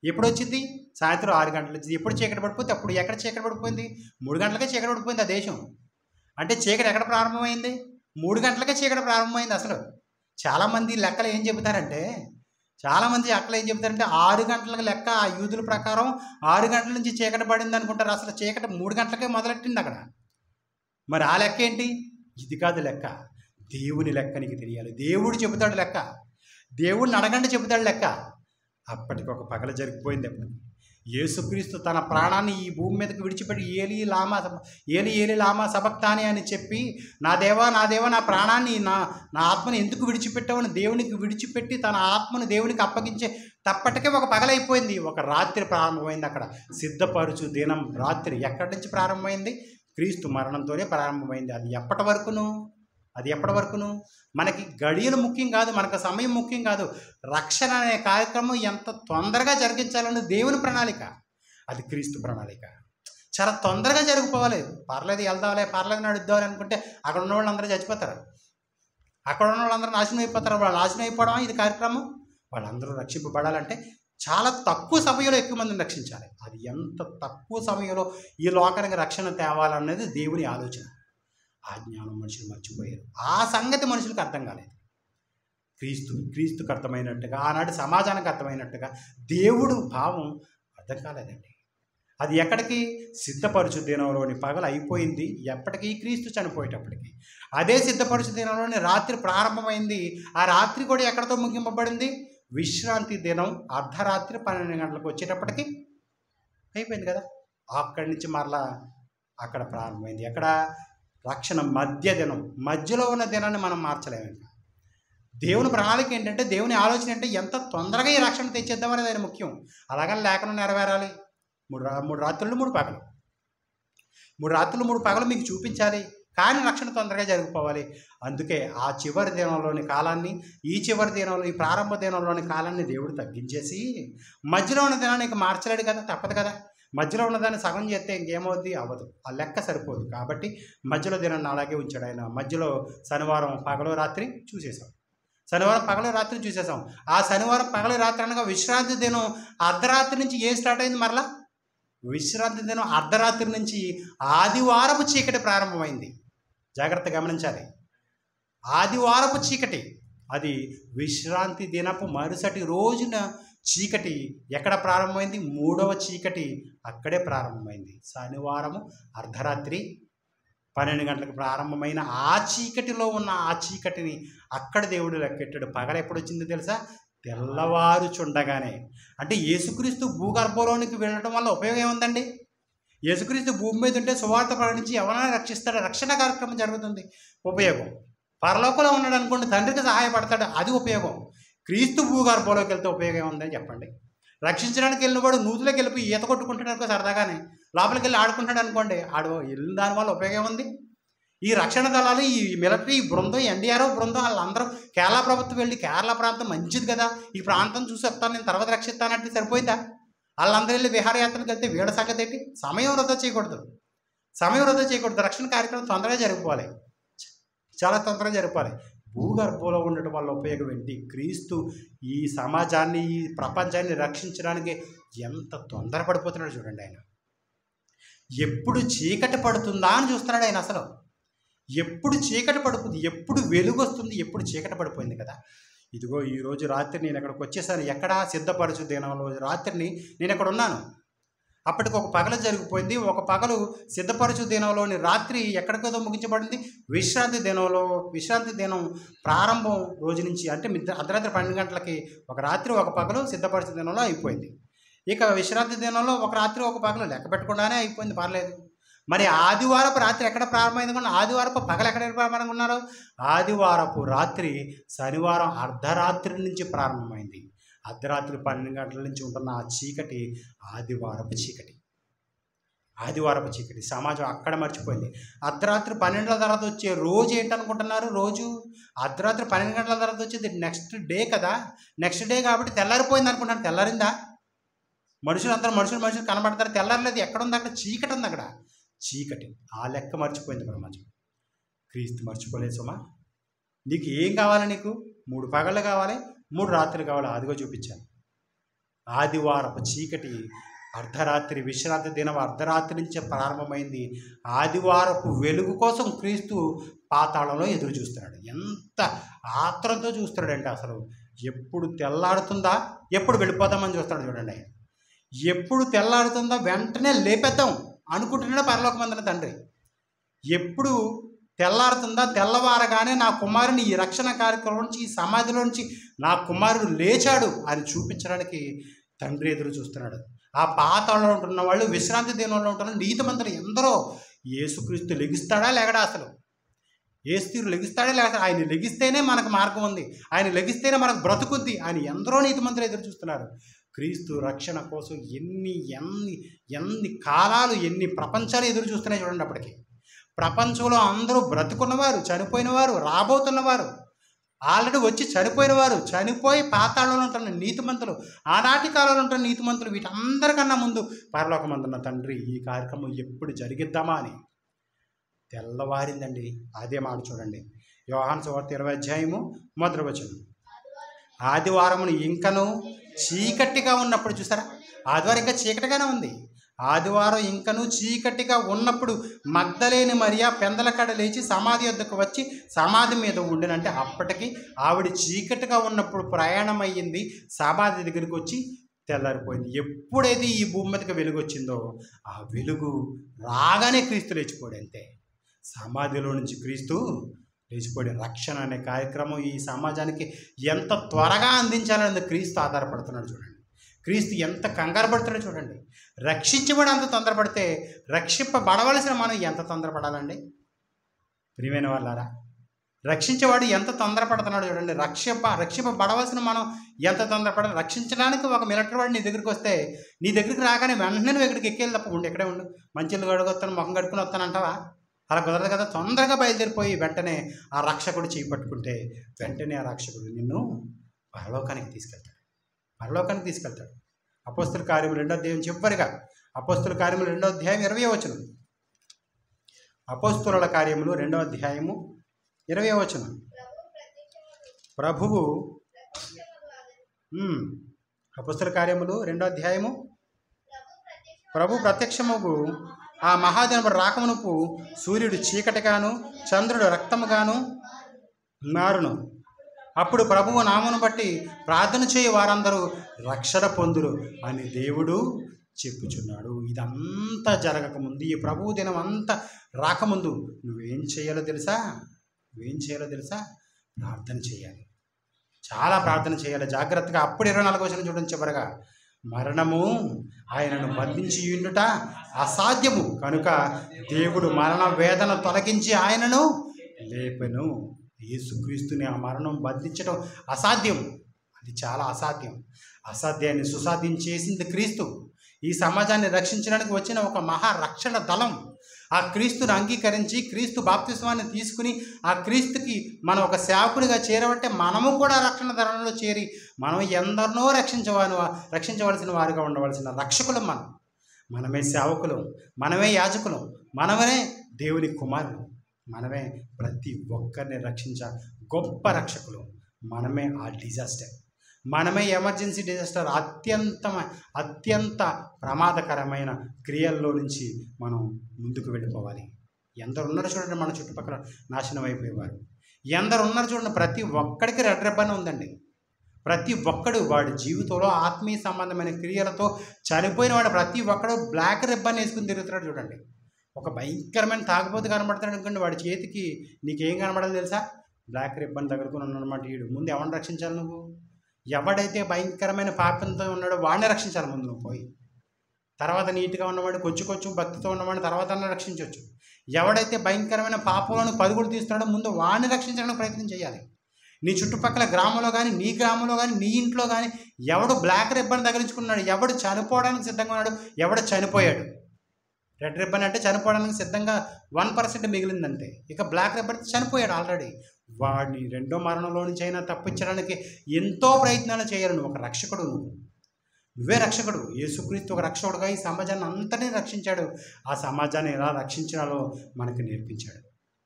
ఎప్పుడు వచ్చింది? సాయంత్రం 6 గంటలు వచ్చింది. ఎప్పుడు చీకటి పడిపోతే అప్పుడు ఎక్కడ చీకటి పడిపోయింది? 3 గంటలకే చీకటి పడిపోయింది ఆ దేశం. అంటే చీకటి ఎక్కడ ప్రారంభమైంది? 3 గంటలకే చీకటి ప్రారంభమైంది. అసలు చాలామంది లెక్కలు ఏం చెబుతారంటే 6 గంటలకు లెక్క ఆ యూదుల ప్రకారం 6 గంటల నుంచి చీకటి పడింది అనుకుంటారు. అసలు చీకటి 3 గంటలకే మొదలెట్టింది అక్కడ. మరి ఆ లెక్క ఏంటి? ఇది కాదు లెక్క. దేవుని లెక్క నీకు తెలియాలి. దేవుడు చెబుతాడు లెక్క. దేవుడిని అడగండి చెబుతాడు లెక్క. అప్పటికి ఒక పగల జరిగిపోయింది. అప్పుడు యేసుక్రీస్తు తన ప్రాణాన్ని ఈ భూమి మీదకి విడిచిపెట్టి ఏలి ఏలి లామా సబక్తాని అని చెప్పి, నా దేవా నా ప్రాణాన్ని నా ఆత్మను ఎందుకు విడిచిపెట్టావని దేవునికి విడిచిపెట్టి తన ఆత్మను దేవునికి అప్పగించే తప్పటికే ఒక పగలైపోయింది. ఒక రాత్రి ప్రారంభమైంది అక్కడ. సిద్ధపరచు దినం రాత్రి ఎక్కడి నుంచి ప్రారంభమైంది? క్రీస్తు మరణంతోనే ప్రారంభమైంది. అది ఎప్పటి వరకును? మనకి గడియలు ముఖ్యం కాదు, మనకు సమయం ముఖ్యం కాదు. రక్షణ అనే కార్యక్రమం ఎంత తొందరగా జరిగించాలన్నది దేవుని ప్రణాళిక. అది క్రీస్తు ప్రణాళిక. చాలా తొందరగా జరిగిపోవాలి. పర్లేదు పర్లేదు నడుద్దామని అనుకుంటే అక్కడ ఉన్న వాళ్ళందరూ చచ్చిపోతారు. అక్కడ ఉన్న వాళ్ళందరూ నాశనం అయిపోతారు. వాళ్ళు నాశనం అయిపోవడం ఇది కార్యక్రమం. వాళ్ళందరూ రక్షింపబడాలంటే చాలా తక్కువ సమయంలో ఎక్కువ మందిని రక్షించాలి. అది ఎంత తక్కువ సమయంలో ఈ లోకానికి రక్షణ తేవాలన్నది దేవుని ఆలోచన. ఆ జ్ఞానం మనుషులు మర్చిపోయారు. ఆ సంగతి మనుషులకు అర్థం కాలేదు. క్రీస్తుకు అర్థమైనట్టుగా, ఆనాటి సమాజానికి అర్థమైనట్టుగా దేవుడు భావం అర్థం కాలేదండి. అది ఎక్కడికి? సిద్ధపరచు దినంలోని పగలు అయిపోయింది. ఎప్పటికీ? క్రీస్తు చనిపోయేటప్పటికి. అదే సిద్ధపరచు దినంలోని రాత్రి ప్రారంభమైంది. ఆ రాత్రి కూడా ఎక్కడితో ముగింపబడింది? విశ్రాంతి దినం అర్ధరాత్రి 12 గంటలకు వచ్చేటప్పటికి అయిపోయింది కదా. అక్కడి నుంచి మరలా అక్కడ ప్రారంభమైంది. ఎక్కడ? రక్షణ మధ్య దినం. మధ్యలో ఉన్న దినాన్ని మనం మార్చలేము. ఇంకా దేవుని ప్రణాళిక ఏంటంటే, దేవుని ఆలోచన అంటే ఎంత తొందరగా ఈ రక్షణ తెచ్చేద్దామనేది ఆయన ముఖ్యం. అలాగని లేఖనం నెరవేరాలి. 3 రాత్రులు 3 పగలు. 3 రాత్రులు 3 పగలు మీకు చూపించాలి. కానీ రక్షణ తొందరగా జరిగిపోవాలి. అందుకే ఆ చివరి దినంలోని కాలాన్ని, ఈ చివరి దినంలో, ఈ ప్రారంభ దినంలోని కాలాన్ని దేవుడు తగ్గించేసి మధ్యలో ఉన్న దినాన్ని మార్చలేడు కదా, తప్పదు కదా. మధ్యలో ఉన్నదాన్ని సగం చేస్తే ఇంకేమవుద్ది? అవ్వదు. ఆ లెక్క సరిపోదు. కాబట్టి మధ్యలో దినాన్ని అలాగే ఉంచాడు ఆయన. మధ్యలో శనివారం పగలు రాత్రి చూసేసాం. ఆ శనివారం పగలు రాత్రి అనగా విశ్రాంతి దినం అర్ధరాత్రి నుంచి స్టార్ట్ అయింది? మరలా విశ్రాంతి దినం అర్ధరాత్రి నుంచి ఆదివారపు చీకటి ప్రారంభమైంది. జాగ్రత్త గమనించాలి. ఆదివారపు చీకటి అది విశ్రాంతి దినపు మరుసటి రోజున చీకటి ఎక్కడ ప్రారంభమైంది? 3వ చీకటి అక్కడే ప్రారంభమైంది. శనివారము అర్ధరాత్రి 12 గంటలకు ప్రారంభమైన ఆ చీకటిలో ఉన్న ఆ చీకటిని అక్కడ దేవుడు లెక్కెట్టాడు. పగల ఎప్పుడు వచ్చిందో తెలుసా? తెల్లవారుచుండగానే. అంటే యేసుక్రీస్తు భూగర్భంలోనికి వెళ్ళడం వల్ల ఉపయోగం ఏముందండి? యేసుక్రీస్తు భూమి మీద ఉంటే సువార్త ప్రకటించి ఎవరైనా రక్షిస్తాడు, రక్షణ కార్యక్రమం జరుగుతుంది, ఉపయోగం. పరలోకంలో ఉన్నాడు అనుకోండి, తండ్రికి సహాయపడతాడు, అది ఉపయోగం. క్రీస్తు భూగర్భంలోకి వెళ్తే ఉపయోగం ఏముందని చెప్పండి? రక్షించడానికి వెళ్ళినవాడు నూతులోకి వెళ్ళిపోయి ఈత కొట్టుకుంటాడు అనుకో, సరదాగానే లోపలికి వెళ్ళి ఆడుకుంటాడు అనుకోండి, వెళ్ళిన దానివల్ల ఉపయోగం ఉంది? ఈ రక్షణ దళాలు, ఈ మిలిటరీ బృందం, ఎన్డీఆర్ఎఫ్ బృందం వాళ్ళందరూ కేరళ ప్రభుత్వం వెళ్ళి, కేరళ ప్రాంతం మంచిది కదా, ఈ ప్రాంతం చూసి వస్తాను, నేను తర్వాత రక్షిస్తానంటే సరిపోయిందా? వాళ్ళందరూ వెళ్ళి విహారయాత్రలకు వెళ్తే వీళ్ళ సంగతి ఏంటి? సమయం వృధా చేయకూడదు. రక్షణ కార్యక్రమం తొందరగా జరిగిపోవాలి, చాలా తొందరగా జరిగిపోవాలి. భూగర్భంలో ఉండటం వల్ల ఉపయోగం ఏంటి? క్రీస్తు ఈ సమాజాన్ని, ఈ ప్రపంచాన్ని రక్షించడానికి ఎంత తొందరపడిపోతున్నాడు చూడండి. ఆయన ఎప్పుడు చీకటి పడుతుందా అని చూస్తున్నాడు ఆయన. అసలు ఎప్పుడు చీకటి పడుతుంది, ఎప్పుడు వెలుగు వస్తుంది, ఎప్పుడు చీకటి పడిపోయింది కదా. ఇదిగో ఈరోజు రాత్రి నేను ఇక్కడికి వచ్చేసాను. ఎక్కడ? సిద్ధపరచు దినంలో రాత్రిని నేను ఇక్కడ ఉన్నాను. అప్పటికి ఒక పగలు జరిగిపోయింది. ఒక పగలు సిద్ధపరచు దినంలోని రాత్రి ఎక్కడికో ముగించబడింది. విశ్రాంతి దినం ప్రారంభం రోజు నుంచి, అంటే అర్ధరాత్రి 12 గంటలకి ఒక రాత్రి ఒక పగలు సిద్ధపరచు దినంలో అయిపోయింది. ఇక విశ్రాంతి దినంలో ఒక రాత్రి ఒక పగలు లెక్క పెట్టకుండానే అయిపోయింది, పర్లేదు. మరి ఆదివారపు రాత్రి ఎక్కడ ప్రారంభమైంది? కూడా ఆదివారపు పగలు ఎక్కడ ప్రారంభంగా ఉన్నారు? ఆదివారపు రాత్రి శనివారం అర్ధరాత్రి నుంచి ప్రారంభమైంది. అర్ధరాత్రి 12 గంటల నుంచి ఉంటున్న ఆ చీకటి ఆదివారపు చీకటి. ఆదివారపు చీకటి సమాజం అక్కడ మర్చిపోయింది. అర్ధరాత్రి 12 తర్వాత వచ్చే రోజు ఏంటనుకుంటున్నారు? రోజు అర్ధరాత్రి 12 గంటల తర్వాత వచ్చేది నెక్స్ట్ డే కదా. నెక్స్ట్ డే కాబట్టి తెల్లారిపోయింది అనుకుంటున్నారు. తెల్లారిందా? మనుషులు కనబడతారు. తెల్లారలేదు. ఎక్కడుంది? అక్కడ చీకటి ఉంది. అక్కడ చీకటి. ఆ లెక్క మర్చిపోయింది ప్రపంచం. క్రీస్తు మర్చిపోలేదు సుమా. నీకు ఏం కావాలి? నీకు 3 పగళ్ళు కావాలి, 3 రాత్రులు కావాలి. అదిగో చూపించాను. ఆదివారపు చీకటి అర్ధరాత్రి విశ్రాంతి దినం అర్ధరాత్రి నుంచే ప్రారంభమైంది. ఆదివారపు వెలుగు కోసం క్రీస్తు పాతాళంలో ఎదురు చూస్తున్నాడు. ఎంత ఆత్రంతో చూస్తున్నాడంటే అసలు ఎప్పుడు తెల్లారుతుందా, ఎప్పుడు వెళ్ళిపోదామని చూస్తున్నాడు. చూడండి, ఎప్పుడు తెల్లారుతుందా వెంటనే లేపేద్దాం అనుకుంటున్నాడు పరలోకమందున తండ్రి. ఎప్పుడు తెల్లారుతుందా, తెల్లవారగానే నా కుమారుని ఈ రక్షణ కార్యక్రమం నుంచి, ఈ సమాధిలో నుంచి నా కుమారుడు లేచాడు అని చూపించడానికి తండ్రి ఎదురు చూస్తున్నాడు. ఆ పాతాళంలో ఉంటున్న వాళ్ళు, విశ్రాంతి దినంలో ఉంటున్న నీతిమంతులు ఎందరో యేసుక్రీస్తు లెగిస్తాడా లేకడా? అసలు యేసు లెగిస్తాడా లేక? ఆయన లెగిస్తేనే మనకు మార్గం ఉంది, ఆయన లెగిస్తేనే మనకు బ్రతుకుద్ది అని ఎందరో నీతిమంతులు ఎదురు చూస్తున్నారు. క్రీస్తు రక్షణ కోసం ఎన్ని కాలాలు, ఎన్ని ప్రపంచాలు ఎదురు చూస్తున్నాయి చూడండి. అప్పటికి ప్రపంచంలో అందరూ బ్రతుకున్నవారు, చనిపోయినవారు, రాబోతున్నవారు, ఆల్రెడీ వచ్చి చనిపోయినవారు, చనిపోయి పాతాళంలో ఉంటున్న నీతిమంతులు, ఆనాటి కాలంలో ఉంటున్న నీతిమంతులు, వీటందరికన్నా ముందు పరలోకమందున్న తండ్రి ఈ కార్యక్రమం ఎప్పుడు జరిగిద్దామా అని తెల్లవారిందండి. అదే మాట చూడండి. యోహాను సువార్త 20వ అధ్యాయము 1వ వచనం. ఆదివారమును ఇంకను చీకటిగా ఉన్నప్పుడు, చూసారా, ఆదివారం ఇంకా చీకటిగానే ఉంది. ఆదివారం ఇంకను చీకటిగా ఉన్నప్పుడు మగ్దలేని మరియా పెందలకడ లేచి సమాధి వద్దకు వచ్చి సమాధి మీద ఉండినంటే అప్పటికి ఆవిడ చీకటిగా ఉన్నప్పుడు ప్రయాణం అయ్యింది, సమాధి దగ్గరికి వచ్చి తెల్లారిపోయింది. ఎప్పుడైతే ఈ భూమి మీదకి వెలుగు వచ్చిందో ఆ వెలుగు రాగానే క్రీస్తు లేచిపోయాడు. అంతే, సమాధిలో నుంచి క్రీస్తు లేచిపోయాడు. రక్షణ అనే కార్యక్రమం ఈ సమాజానికి ఎంత త్వరగా అందించాలనేది క్రీస్తు ఆధారపడుతున్నాడు. చూడండి, క్రీస్తు ఎంత కంగారు పడుతున్నాడో చూడండి. రక్షించబడి అంత తొందరపడితే రక్షింపబడవలసిన మనం ఎంత తొందరపడాలండి? ప్రియమైన వాళ్ళారా, రక్షించేవాడు ఎంత తొందరపడుతున్నాడు చూడండి. రక్షింపబడవలసిన మనం ఎంత తొందరపడాలి? రక్షించడానికి ఒక మిలిటరీ వాడు నీ దగ్గరికి వస్తే, నీ దగ్గరికి రాగానే వెంటనే నువ్వు ఎక్కడికి ఎక్కేది తప్ప ఉండి ఎక్కడే ఉండు, మంచిలు కడుగొస్తాను, ముఖం కడుక్కుని వస్తానంటావా? అలా కుదరదు కదా. తొందరగా బయలుదేరిపోయి వెంటనే ఆ రక్షకుడు చేపట్టుకుంటే వెంటనే ఆ రక్షకుడు నిన్ను పరలోకానికి తీసుకెళ్తాడు. అపోస్తుల కార్యములు 2వ అధ్యాయం చివరిగా, అపోస్తుల కార్యములు 2వ అధ్యాయం 20వ వచనం. అపోస్తుల కార్యములు 2వ అధ్యాయము 20వ వచనం. ప్రభువు అపోస్తుల కార్యములు 2వ అధ్యాయము, ప్రభు ప్రత్యక్షముగు ఆ మహాదినపు రాకమునుపు సూర్యుడు చీకటిగాను చంద్రుడు రక్తముగాను మారును. అప్పుడు ప్రభువు నామమును బట్టి ప్రార్థన చేయి వారందరూ రక్షణ పొందురు అని దేవుడు చెప్పుచున్నాడు. ఇదంతా జరగకముందు, ఈ ప్రభువు దినం అంతా రాకముందు నువ్వేం చేయాలో తెలుసా? ప్రార్థన చేయాలి. చాలా ప్రార్థన చేయాలి జాగ్రత్తగా. అప్పుడు 24వ వచనం చూడండి చివరగా, మరణము ఆయనను బంధించి ఉండుట అసాధ్యము కనుక దేవుడు మరణ వేదన తొలగించి ఆయనను లేపెను. యేసుక్రీస్తుని ఆ మరణం బంధించడం అసాధ్యం, అది చాలా అసాధ్యం. అసాధ్యాన్ని సుసాధ్యం చేసింది క్రీస్తు. ఈ సమాజాన్ని రక్షించడానికి వచ్చిన ఒక మహారక్షణ దళం. ఆ క్రీస్తుని అంగీకరించి క్రీస్తు బాప్తిస్మాన్ని తీసుకుని ఆ క్రీస్తుకి మనం ఒక సేవకునిగా చేరబట్టే మనము కూడా రక్షణ దళంలో చేరి మనం ఎందరినో రక్షించవలసిన వారిగా ఉండవలసిన రక్షకులం. మనమే సేవకులం, మనమే యాజకులం, మనమే దేవుని కుమారులు, మనమే ప్రతి ఒక్కరిని రక్షించ గొప్ప రక్షకులు. మనమే ఆ డిజాస్టర్, మనమే ఎమర్జెన్సీ డిజాస్టర్, అత్యంత ప్రమాదకరమైన క్రియల్లో నుంచి మనం ముందుకు వెళ్ళిపోవాలి. ఎందరు ఉన్నారు చూడండి, మన చుట్టుపక్కల నాశనం అయిపోయేవారు ఎందరు ఉన్నారు చూడండి. ప్రతి ఒక్కడికి రెడ్ రిబ్బన్ ఉందండి. ప్రతి ఒక్కడు వాడి జీవితంలో ఆత్మీయ సంబంధమైన క్రియలతో చనిపోయిన వాడు ప్రతి ఒక్కడు బ్లాక్ రిబ్బన్ వేసుకుని తిరుగుతున్నాడు చూడండి. ఒక భయంకరమైన తాగుబోతు కనబడతాడు అనుకోండి, వాడి చేతికి నీకేం కనబడాలి తెలుసా? బ్లాక్ రిబ్బన్ తగులుకుని ఉన్నాడన్నమాట. వీడు ముందు ఎవరిని రక్షించాలి? నువ్వు ఎవడైతే భయంకరమైన పాపంతో ఉన్నాడో వాడిని రక్షించాలి ముందు నువ్వు పోయి. తర్వాత నీట్గా ఉన్నవాడు, కొంచెం భక్తితో ఉన్నవాడిని తర్వాత రక్షించవచ్చు. ఎవడైతే భయంకరమైన పాపంలో పరుగులు తీస్తున్నాడో ముందు వాడిని రక్షించడానికి ప్రయత్నం చేయాలి. నీ చుట్టుపక్కల గ్రామంలో కానీ, నీ గ్రామంలో కానీ, నీ ఇంట్లో కానీ ఎవడు బ్లాక్ రిబ్బన్ తగిలించుకున్నాడు, ఎవడు చనిపోవడానికి సిద్ధంగా ఉన్నాడు, ఎవడు చనిపోయాడు, రెడ్ రిబ్బన్ అంటే చనిపోవడానికి సిద్ధంగా 1% మిగిలిందంటే, ఇక బ్లాక్ రిబ్బన్ చనిపోయాడు ఆల్రెడీ. వాడిని రెండో మరణంలో నుంచి అయినా తప్పించడానికి ఎంతో ప్రయత్నాలు చేయాలి. నువ్వు ఒక రక్షకుడు, నువ్వే రక్షకుడు. యేసుక్రీస్తు ఒక రక్షకుడుగా ఈ సమాజాన్ని అంతనే రక్షించాడు. ఆ సమాజాన్ని ఎలా రక్షించాలో మనకు నేర్పించాడు.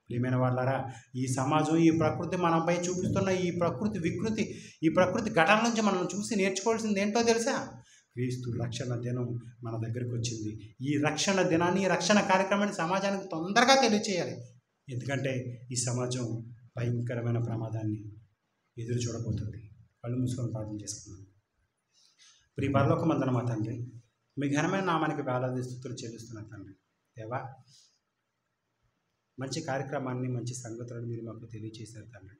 ప్రియమైన వాళ్ళారా, ఈ సమాజం, ఈ ప్రకృతి మనపై చూపిస్తున్న ఈ ప్రకృతి వికృతి, ఈ ప్రకృతి ఘటన నుంచి మనం చూసి నేర్చుకోవాల్సింది ఏంటో తెలుసా? క్రీస్తు రక్షణ దినం మన దగ్గరికి వచ్చింది. ఈ రక్షణ దినాన్ని, ఈ రక్షణ కార్యక్రమాన్ని సమాజానికి తొందరగా తెలియచేయాలి. ఎందుకంటే ఈ సమాజం భయంకరమైన ప్రమాదాన్ని ఎదురు చూడబోతుంది. కళ్ళు మూసుకొని ప్రార్థన చేసుకున్నాం. ప్రియ పరలోకమందున మా తండ్రి, మీ ఘనమైన నామానికి వేలాది స్తుతులు చెల్లిస్తున్నాను తండ్రి. దేవా, మంచి కార్యక్రమాన్ని, మంచి సంగతులను మీరు మాకు తెలియచేశారు తండ్రి.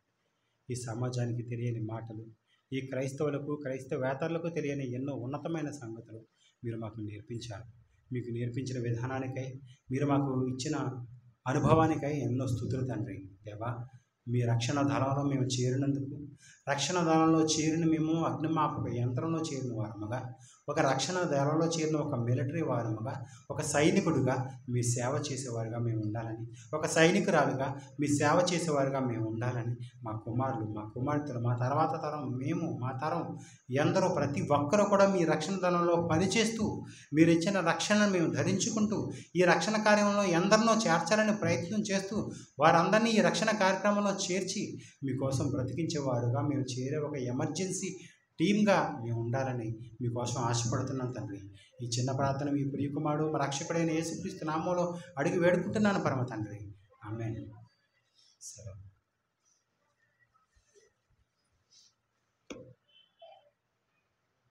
ఈ సమాజానికి తెలియని మాటలు, ఈ క్రైస్తవులకు, క్రైస్తవేతరులకు తెలియని ఎన్నో ఉన్నతమైన సంగతులు మీరు మాకు నేర్పించారు. మీకు నేర్పించిన విధానానికై, మీరు మాకు ఇచ్చిన అనుభవానికై ఎన్నో స్తుతులు తండ్రి. దేవా, మీ రక్షణ దళంలో మేము చేరినందుకు, రక్షణ దళంలో చేరిన మేము అగ్నిమాపక యంత్రంలో చేరిన వారముగా, ఒక రక్షణ దళంలో చేరిన ఒక మిలిటరీ వారముగా, ఒక సైనికుడిగా మీ సేవ చేసేవారుగా మేము ఉండాలని, ఒక సైనికురాలుగా మీ సేవ చేసేవారుగా మేము ఉండాలని, మా కుమారులు, మా కుమార్తెలు, మా తర్వాత తరం, మేము, మా తరం ఎందరో ప్రతి ఒక్కరూ కూడా మీ రక్షణ దళంలో పనిచేస్తూ, మీరు ఇచ్చిన రక్షణను మేము ధరించుకుంటూ, ఈ రక్షణ కార్యంలో ఎందరినో చేర్చాలని ప్రయత్నం చేస్తూ, వారందరినీ ఈ రక్షణ కార్యక్రమంలో చేర్చి మీకోసం బ్రతికించేవారుగా మేము చేరే ఒక ఎమర్జెన్సీ టీమ్గా మేము ఉండాలని మీకోసం ఆశపడుతున్నాం తండ్రి. ఈ చిన్న ప్రార్థన మీ ప్రియకుమారుడు, మా రక్షకుడైన యేసుక్రీస్తు నామములో అడిగి వేడుకుంటున్నాను పరమ తండ్రి.